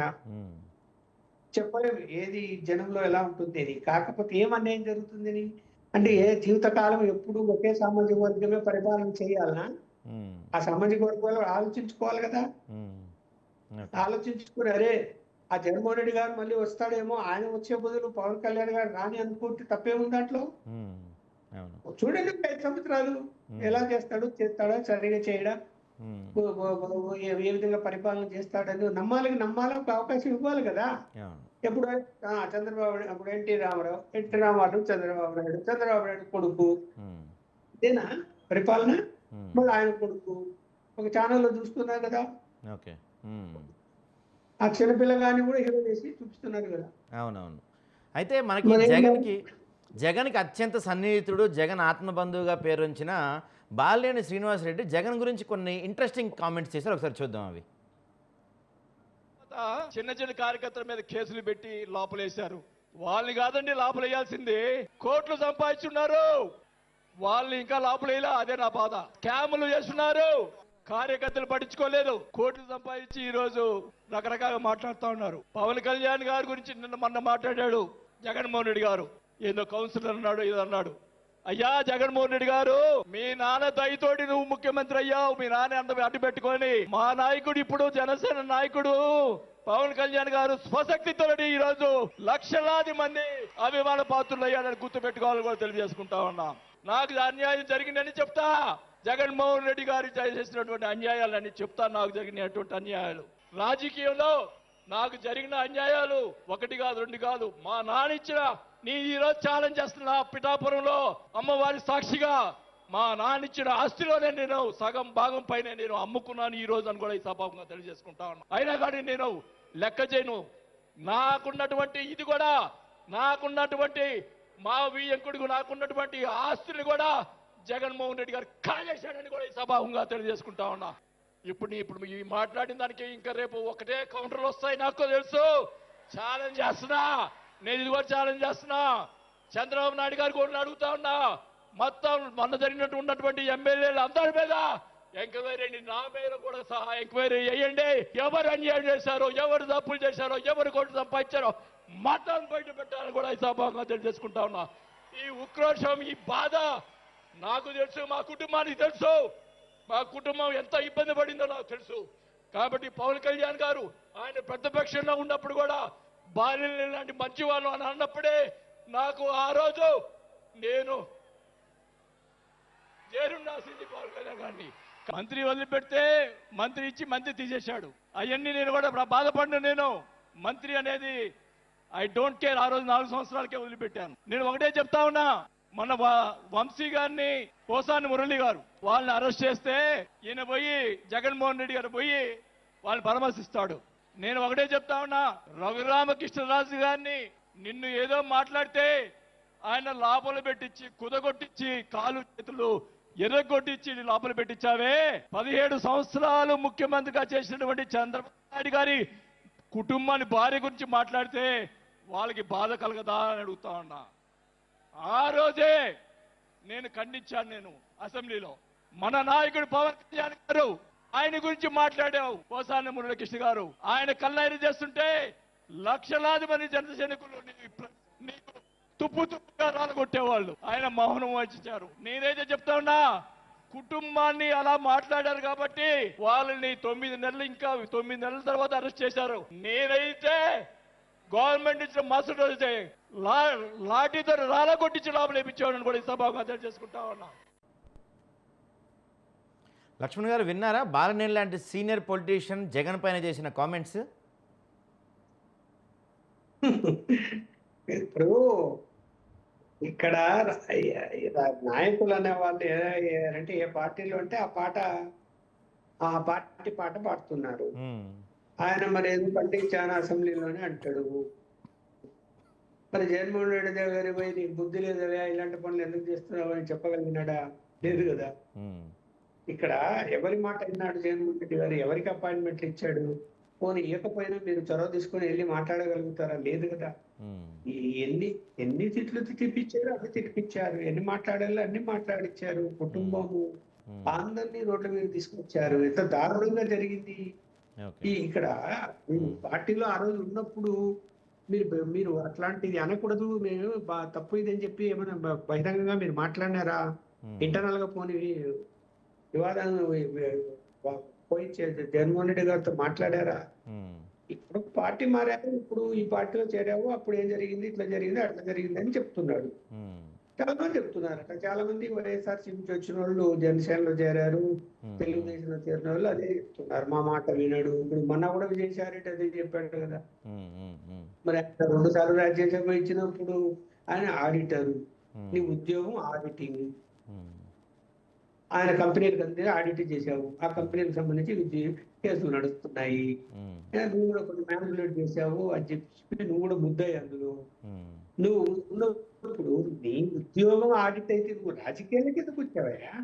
చెప్పలేము ఏది జనంలో ఎలా ఉంటుంది అని. కాకపోతే ఏం అన్యాయం జరుగుతుందని అంటే, జీవితకాలం ఎప్పుడు ఒకే సామాజిక వర్గమే పరిపాలన చేయాలనా? ఆ సామాజిక వర్గాలు ఆలోచించుకోవాలి కదా. ఆలోచించుకుని అరే ఆ జగన్మోహన్ రెడ్డి గారు మళ్ళీ వస్తాడేమో, ఆయన వచ్చే బదులు పవన్ కళ్యాణ్ గారు రాని అనుకుంటే తప్పేముంది దాంట్లో? చూడండి 5 సంవత్సరాలు ఎలా చేస్తాడా, సరిగా చేయడా, ఏ విధంగా పరిపాలన చేస్తాడని నమ్మాలి, ఒక అవకాశం ఇవ్వాలి కదా. ఎప్పుడు చంద్రబాబు, అప్పుడు ఎన్టీ రామారావు చంద్రబాబు నాయుడు కొడుకు, ఇదేనా పరిపాలన? మళ్ళీ ఆయన కొడుకు ఒక ఛానల్లో చూస్తున్నారు కదా. ఆ చిన్నపిల్లగాన్ని కూడా హీరో చేసి చూపిస్తున్నారు కదా. అవునవును. అయితే మనకి జగన్కి అత్యంత సన్నిహితుడు, జగన్ ఆత్మబంధువుగా పేరొంచిన బాలినేని శ్రీనివాసరెడ్డి జగన్ గురించి కొన్ని ఇంట్రెస్టింగ్ కామెంట్స్ చేశారు. ఒకసారి చూద్దాం అవి. చిన్న చిన్న కార్యకర్తల మీద కేసులు పెట్టి లోపలేశారు. వాళ్ళని కాదండి లోపలేయాల్సింది, కోట్లు సంపాదించున్నారు, వాళ్ళని ఇంకా లోపలేలా. అదే నా బాధ. స్కాములు చేస్తున్నారు, కార్యకర్తలు పట్టించుకోలేదు, కోట్లు సంపాదించి ఈ రోజు రకరకాలుగా మాట్లాడుతూ ఉన్నారు. పవన్ కళ్యాణ్ గారి గురించి నిన్న మొన్న మాట్లాడాడు జగన్మోహన్ రెడ్డి గారు, ఏదో కౌన్సిలర్ అన్నాడు, ఏదో అన్నాడు. అయ్యా జగన్మోహన్ రెడ్డి గారు, మీ నాన్న దయతోటి నువ్వు ముఖ్యమంత్రి అయ్యావు, మీ నాన్న అంత అడ్డు పెట్టుకొని. మా నాయకుడు ఇప్పుడు జనసేన నాయకుడు పవన్ కళ్యాణ్ గారు స్వశక్తితో ఈ రోజు లక్షలాది మంది అభిమాన పాత్రులు అయ్యాడని గుర్తు పెట్టుకోవాలని కూడా తెలియజేసుకుంటా ఉన్నా. నాకు అన్యాయం జరిగిందని చెప్తా, జగన్మోహన్ రెడ్డి గారు చేసినటువంటి అన్యాయాలని చెప్తా. నాకు జరిగినటువంటి అన్యాయాలు, రాజకీయంలో నాకు జరిగిన అన్యాయాలు ఒకటి కాదు, రెండు కాదు. మా నాన్న ఇచ్చిన, నీ ఈరోజు ఛాలెంజ్ చేస్తున్నా, పిఠాపురంలో అమ్మవారి సాక్షిగా మా నాన్న ఇచ్చిన ఆస్తిలోనే నేను సగం భాగం పైన నేను అమ్ముకున్నాను ఈ రోజు అని కూడా ఈ సభాముఖంగా తెలియజేసుకుంటా ఉన్నా. అయినా కానీ నేను లెక్క చేయను. నాకున్నటువంటి ఇది కూడా, నాకున్నటువంటి మా వియ్యంకుడికి నాకున్నటువంటి ఆస్తులు కూడా జగన్మోహన్ రెడ్డి గారు కాజేశాడని కూడా ఈ సభాముఖంగా తెలియజేసుకుంటా ఉన్నా. ఇప్పుడు ఈ మాట్లాడిన దానికి ఇంకా రేపు ఒకటే కౌంటర్లు వస్తాయి, నాకు తెలుసు. ఛాలెంజ్ చేస్తున్నా, నేను ఇది కూడా ఛాలెంజ్ చేస్తున్నా. చంద్రబాబు నాయుడు గారు కూడా అడుగుతా ఉన్నా, మొత్తం మొన్న జరిగినట్టు ఉన్నటువంటి ఎమ్మెల్యేలు అందరి మీద ఎంక్వైరీ, నా మీద కూడా సహా ఎంక్వైరీ చేయండి. ఎవరు అన్యాయం చేశారో, ఎవరు తప్పులు చేశారో, ఎవరు కోట్లు సంపాదించారో మొత్తం బయట పెట్టాలని కూడా ఈ సభగా తెలియజేసుకుంటా ఉన్నా. ఈ ఉక్రోషం, ఈ బాధ నాకు తెలుసు, మా కుటుంబానికి తెలుసు. మా కుటుంబం ఎంత ఇబ్బంది పడిందో నాకు తెలుసు. కాబట్టి పవన్ కళ్యాణ్ గారు ఆయన ప్రతిపక్షంలో ఉన్నప్పుడు కూడా బాల్యం లాంటి మంచి వాళ్ళు అని అన్నప్పుడే నాకు ఆ రోజు నేను చేరున్నాల్సింది పవన్ కళ్యాణ్ గారిని. మంత్రి వదిలిపెడితే మంత్రి ఇచ్చి మంత్రి తీసేశాడు. అవన్నీ నేను కూడా బాధపడిన. నేను మంత్రి అనేది ఐ డోంట్ కేర్. ఆ రోజు 4 సంవత్సరాలకే వదిలిపెట్టాను. నేను ఒకటే చెప్తా ఉన్నా, మన వంశీ గారిని, పోసాని మురళి గారు వాళ్ళని అరెస్ట్ చేస్తే ఈయన పోయి జగన్మోహన్ రెడ్డి గారు పోయి వాళ్ళని పరామర్శిస్తాడు. నేను ఒకటే చెప్తా ఉన్నా, రఘురామకృష్ణరాజు గారిని నిన్ను ఏదో మాట్లాడితే ఆయన లోపల పెట్టించి, కుదగొట్టించి, కాలు చేతులు ఎర్రగొట్టించి లోపల పెట్టించావే. 17 సంవత్సరాలు ముఖ్యమంత్రిగా చేసినటువంటి చంద్రబాబు నాయుడు గారి కుటుంబాన్ని, భార్య గురించి మాట్లాడితే వాళ్ళకి బాధ కలగదా అని అడుగుతా ఉన్నా. ఆ రోజే నేను ఖండించాను. నేను అసెంబ్లీలో మన నాయకుడు పవన్ కళ్యాణ్ గారు ఆయన గురించి మాట్లాడావు, పోసాని మురళీకృష్ణ గారు. ఆయన కల్లైరు చేస్తుంటే లక్షలాది మంది జన సైనికులు నీకు తుప్పు తుప్పుగా రాలగొట్టేవాళ్ళు. ఆయన మౌనం వహించారు. నేనైతే చెప్తా ఉన్నా, కుటుంబాన్ని అలా మాట్లాడారు కాబట్టి వాళ్ళని 9 నెలలు, ఇంకా 9 నెలల తర్వాత అరెస్ట్ చేశారు. నేనైతే గవర్నమెంట్ ఇచ్చిన మరుసటి రోజే లాఠీతో రాలగొట్టించి లోపల వేయించేవాడని కూడా ఈ సభగా తెలియజేసుకుంటా ఉన్నా. లక్ష్మణ్ గారు విన్నారా బాలనేని లాంటి సీనియర్ పొలిటీషియన్ జగన్ పైన చేసిన కామెంట్స్? ఇప్పుడు ఇక్కడ నాయకులు అనే వాళ్ళు అంటే ఏ పార్టీలో అంటే ఆ పార్టీ పాట పాడుతున్నారు. ఆయన మరి ఎందుకు పండించాను అసెంబ్లీలోనే అంటాడు. మరి జగన్మోహన్ రెడ్డి దగ్గర పోయి నీకు బుద్ధి లేదవా, ఇలాంటి పనులు ఎందుకు చేస్తున్నావు అని చెప్పగలిగినాడా? లేదు కదా. ఇక్కడ ఎవరి మాట విన్నాడు జగన్మోహన్ రెడ్డి గారు? ఎవరికి అపాయింట్మెంట్లు ఇచ్చాడు? పోనీ ఇవ్వకపోయినా మీరు చొరవ తీసుకొని వెళ్ళి మాట్లాడగలుగుతారా? లేదు కదా. ఎన్ని తిట్లు తిప్పించారు, అవి తిప్పించారు. ఎన్ని మాట్లాడాలో అన్ని మాట్లాడిచ్చారు. కుటుంబము అందరినీ రోడ్ల మీద తీసుకొచ్చారు. ఎంత దారుణంగా జరిగింది. ఇక్కడ పార్టీలో ఆ రోజు ఉన్నప్పుడు మీరు అట్లాంటిది అనకూడదు, మేము తప్పు ఇదని చెప్పి ఏమైనా బహిరంగంగా మీరు మాట్లాడినారా? ఇంటర్నల్ గా పోనీ వివాదం పోయి జగన్మోహన్ రెడ్డి గారితో మాట్లాడారా? ఇప్పుడు పార్టీ మారారు, ఇప్పుడు ఈ పార్టీలో చేరావు, అప్పుడు ఏం జరిగింది, ఇట్లా జరిగింది, అట్లా జరిగింది అని చెప్తున్నాడు. చాలా మంది చెప్తున్నారట. చాలా మంది వైఎస్ఆర్సీపీ నుంచి వచ్చిన వాళ్ళు జనసేనలో చేరారు, తెలుగుదేశంలో చేరిన వాళ్ళు అదే చెప్తున్నారు. మా మాట వినడు. ఇప్పుడు మొన్న కూడా విజయసాయి రెడ్డి అదే చెప్పాడు కదా. మరి 2 సార్లు రాజ్యసభ ఇచ్చినప్పుడు ఆయన ఆడిటరు, నీ ఉద్యోగం ఆడిటింగ్. ఆయన కంపెనీలకు అంతే ఆడిట్ చేశావు, ఆ కంపెనీలకు సంబంధించి కేసులు నడుస్తున్నాయి, నువ్వు కూడా కొన్ని మ్యానిపులేట్ చేశావు అని చెప్పి నువ్వు కూడా ముద్దాయి. అందులో నువ్వు ఉన్నప్పుడు నీ ఉద్యోగం ఆడిట్ అయితే నువ్వు రాజకీయాలకి ఎందుకు వచ్చావయ్యా?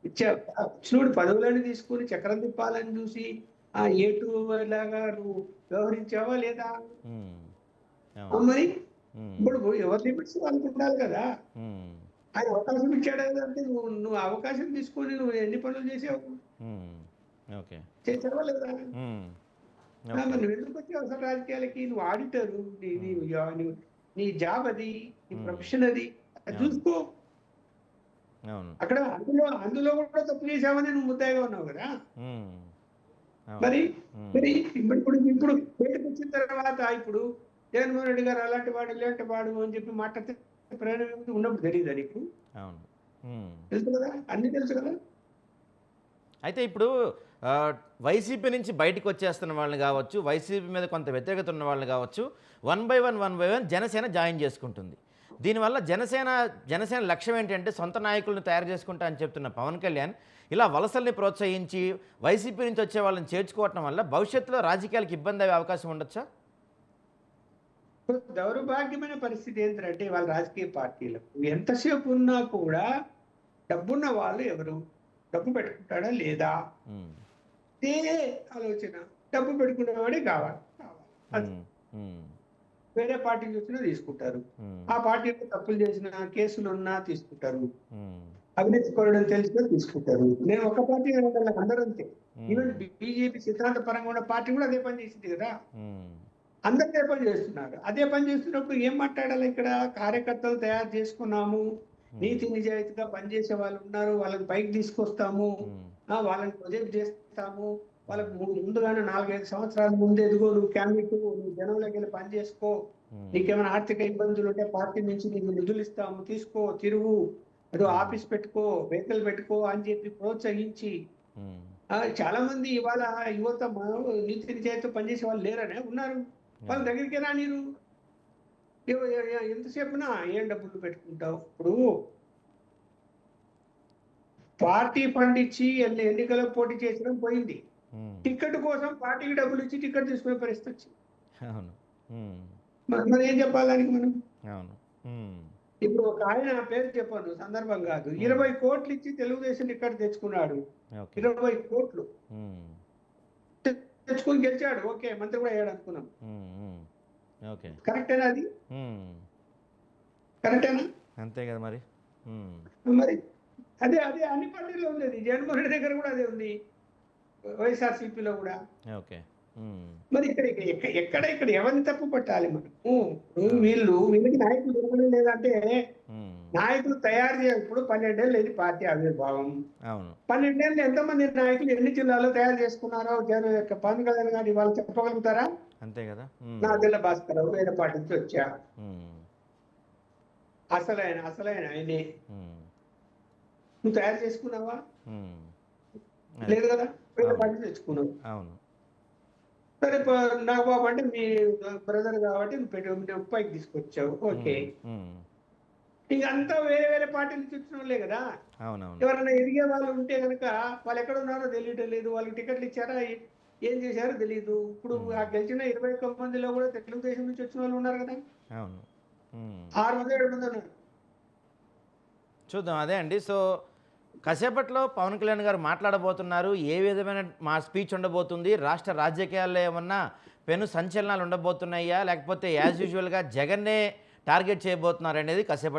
వచ్చినప్పుడు పదవులని తీసుకుని చక్రం తిప్పాలని చూసి ఆ A2 లాగా నువ్వు వ్యవహరించావా లేదా? ఉమ్, ఆ, అవును. మరి ఉమ్, ఇప్పుడు ఎవరి లిమిట్స్ వాళ్ళకి ఉండాలి కదా. ఉమ్, ఆయన అవకాశం ఇచ్చాడు అంటే నువ్వు అవకాశం తీసుకొని నువ్వు ఎన్ని పనులు చేసావు? ఉమ్, ఓకే. చేసావా లేదా? ఉమ్, మరి ఓకే. నువ్వు ఎందుకు వచ్చావు అసలు రాజకీయాలకి? నువ్వు ఆడిటరు, ఉమ్, నీ జాబ్ అది, నీ ఉమ్, ప్రొఫెషన్ అది, అది అవును. చూసుకో. అవును. అక్కడ అందులో కూడా తప్పు చేసావని నువ్వు ముద్దాయిగా ఉన్నావు కదా. ఉమ్, మరి అవును. ఉమ్, మరి ఇప్పుడు బయటకు వచ్చిన తర్వాత ఇప్పుడు జగన్మోహన్ రెడ్డి గారు అలాంటి వాడు ఇలాంటి వాడు అని చెప్పి మాట్లాడితే ప్రయోజనం ఏముంది? ఉన్నప్పుడు తెలియదా నీకు? అవును. ఉమ్. తెలుసు కదా, అన్ని తెలుసు కదా. అయితే ఇప్పుడు ఆ, వైసీపీ నుంచి బయటకు వచ్చేస్తున్న వాళ్ళని కావచ్చు, వైసీపీ మీద కొంత వ్యతిరేకత ఉన్న వాళ్ళని కావచ్చు, one by one Janasena join చేసుకుంటుంది. దీనివల్ల జనసేన లక్ష్యం ఏంటంటే సొంత నాయకులను తయారు చేసుకుంటా అని చెప్తున్న పవన్ కళ్యాణ్ ఇలా వలసల్ని ప్రోత్సహించి వైసీపీ నుంచి వచ్చే వాళ్ళని చేర్చుకోవటం వల్ల భవిష్యత్తులో రాజకీయాలకు ఇబ్బంది అయ్యే అవకాశం ఉండొచ్చా? దౌర్భాగ్యమైన పరిస్థితి ఏంటంటే వాళ్ళ రాజకీయ పార్టీలకు ఎంతసేపు ఉన్నా కూడా డబ్బున్న వాళ్ళు ఎవరు? డబ్బు పెట్టుకుంటాడా లేదా? ఉమ్, ఇదే ఆలోచన. డబ్బు పెట్టుకునేవాడే కావాలి కావాలి అది. ఉమ్, ఉమ్, వేరే పార్టీ చూసినా తీసుకుంటారు. ఉమ్, ఆ పార్టీలో తప్పులు చేసిన కేసులు ఉన్నా తీసుకుంటారు. ఉమ్, అవినీతి పరుడని తెలిసినా తీసుకుంటారు. నేను ఒక పార్టీ అనడం అందరూ అంతే. ఈవెన్ ఉమ్, బీజేపీ సిద్ధాంత పరంగా ఉన్న పార్టీ కూడా అదే పని చేసింది కదా. ఉమ్, అందరూ అదే పని చేస్తున్నారు. అదే పని చేస్తున్నప్పుడు ఏం మాట్లాడాలి ఇక్కడ? కార్యకర్తలు తయారు చేసుకున్నాము, నీతి నిజాయితీగా పనిచేసే వాళ్ళు ఉన్నారు, వాళ్ళని పైకి తీసుకొస్తాము, ఉమ్, వాళ్ళని ప్రొజెక్ట్ చేస్తాము, వాళ్ళకి ముందుగానే 4-5 సంవత్సరాల ముందు ఎదుగో నువ్వు క్యాండిడేట్, నువ్వు జనంలోకి వెళ్ళి పని చేసుకో, ఉమ్, నీకేమైనా ఆర్థిక ఇబ్బందులు ఉంటే పార్టీ నుంచి నీకు నిధులు ఇస్తాము, తీసుకో, తిరుగు, ఏదో ఆఫీస్ పెట్టుకో, వెహికల్ పెట్టుకో అని చెప్పి ప్రోత్సహించి ఉమ్, చాలా మంది ఇవాళ యువత నీతి నిజాయితీతో పనిచేసే వాళ్ళు లేరనే ఉన్నారు. వాళ్ళ దగ్గరికి రా నీరు. ఎంతసేపునా ఏం డబ్బులు పెట్టుకుంటావు? ఇప్పుడు పార్టీ ఫండ్ ఇచ్చి ఎన్నికలకు పోటీ చేసడం పోయింది. ఉమ్, టికెట్ కోసం పార్టీకి డబ్బులు ఇచ్చి టికెట్ తీసుకునే పరిస్థితి వచ్చింది. అవును. ఉమ్, మరి ఏం చెప్పాలి దానికి మనం? అవును. ఉమ్, ఇప్పుడు ఒక ఆయన పేరు చెప్పాను, సందర్భం కాదు. 20 కోట్లు ఇచ్చి తెలుగుదేశం టికెట్ తెచ్చుకున్నాడు. ఓకే. 20 కోట్లు ఉమ్, తెచ్చుకొని గెలిచాడు. ఓకే, మంత్రి కూడా అయ్యాడు అనుకున్నాం. ఉమ్, ఉమ్, ఓకే. కరెక్టేనా అది? ఉమ్, కరెక్టేనా? అంతే కదా మరి. ఉమ్, మరి అదే అదే అన్ని పార్టీల్లో ఉంది. జగన్మోహన్ రెడ్డి దగ్గర కూడా అదే ఉంది, వైఎస్ఆర్సీపీలో కూడా. ఓకే. ఉమ్, మరి ఇక్కడ ఎవరిని తప్పు పట్టాలి మనం? అవును. వీళ్ళకి నాయకులు దొరకడం లేదంటే ఉమ్, నాయకులు తయారు చేయాలి. ఇప్పుడు 12 ఏళ్ళు ఇది పార్టీ ఆవిర్భావం. అవును. 12 ఏళ్ళు ఎంతమంది నాయకులు ఎన్ని జిల్లాలో తయారు చేసుకున్నారో పవన్ కళ్యాణ్ గారు వాళ్ళు చెప్పగలుగుతారా? అంతే కదా. నా జిల్లా భాస్కర్ వేరే పార్టీ నుంచి వచ్చా. ఉమ్, అసలైన ఆయనే. ఉమ్, నువ్వు తయారు చేసుకున్నావా? ఉమ్, అదే. లేదు కదా, వేరే అవును. పార్టీ తెచ్చుకున్నావు. అవును. సరే, నాగబాబు అంటే మీ బ్రదర్ కాబట్టి నువ్వు పైకి తీసుకొచ్చావు. ఓకే, ఉమ్, ఇంకంతా వేరే వేరే పార్టీ నుంచి వచ్చిన వాళ్ళే కదా. అవునవును. ఎవరైనా ఎదిగే వాళ్ళు ఉంటే కనుక వాళ్ళు ఎక్కడ ఉన్నారో తెలియటం లేదు. వాళ్ళకి టికెట్లు ఇచ్చారా, ఏం చేశారో తెలియదు. ఇప్పుడు ఆ గెలిచిన 21 మందిలో కూడా తెలుగుదేశం నుంచి వచ్చిన వాళ్ళు ఉన్నారు కదా. అవును. ఉమ్, 6 మంది 7 మంది ఉన్నారు. చూద్దాం. అదే అండి. సో కాసేపట్లో పవన్ కళ్యాణ్ గారు మాట్లాడబోతున్నారు. ఏ విధమైన మా స్పీచ్ ఉండబోతుంది? రాష్ట్ర రాజకీయాల్లో ఏమన్నా పెను సంచలనాలు ఉండబోతున్నాయా, లేకపోతే యాజ్ యూజువల్గా జగన్నే టార్గెట్ చేయబోతున్నారు అనేది కాసేపట్లో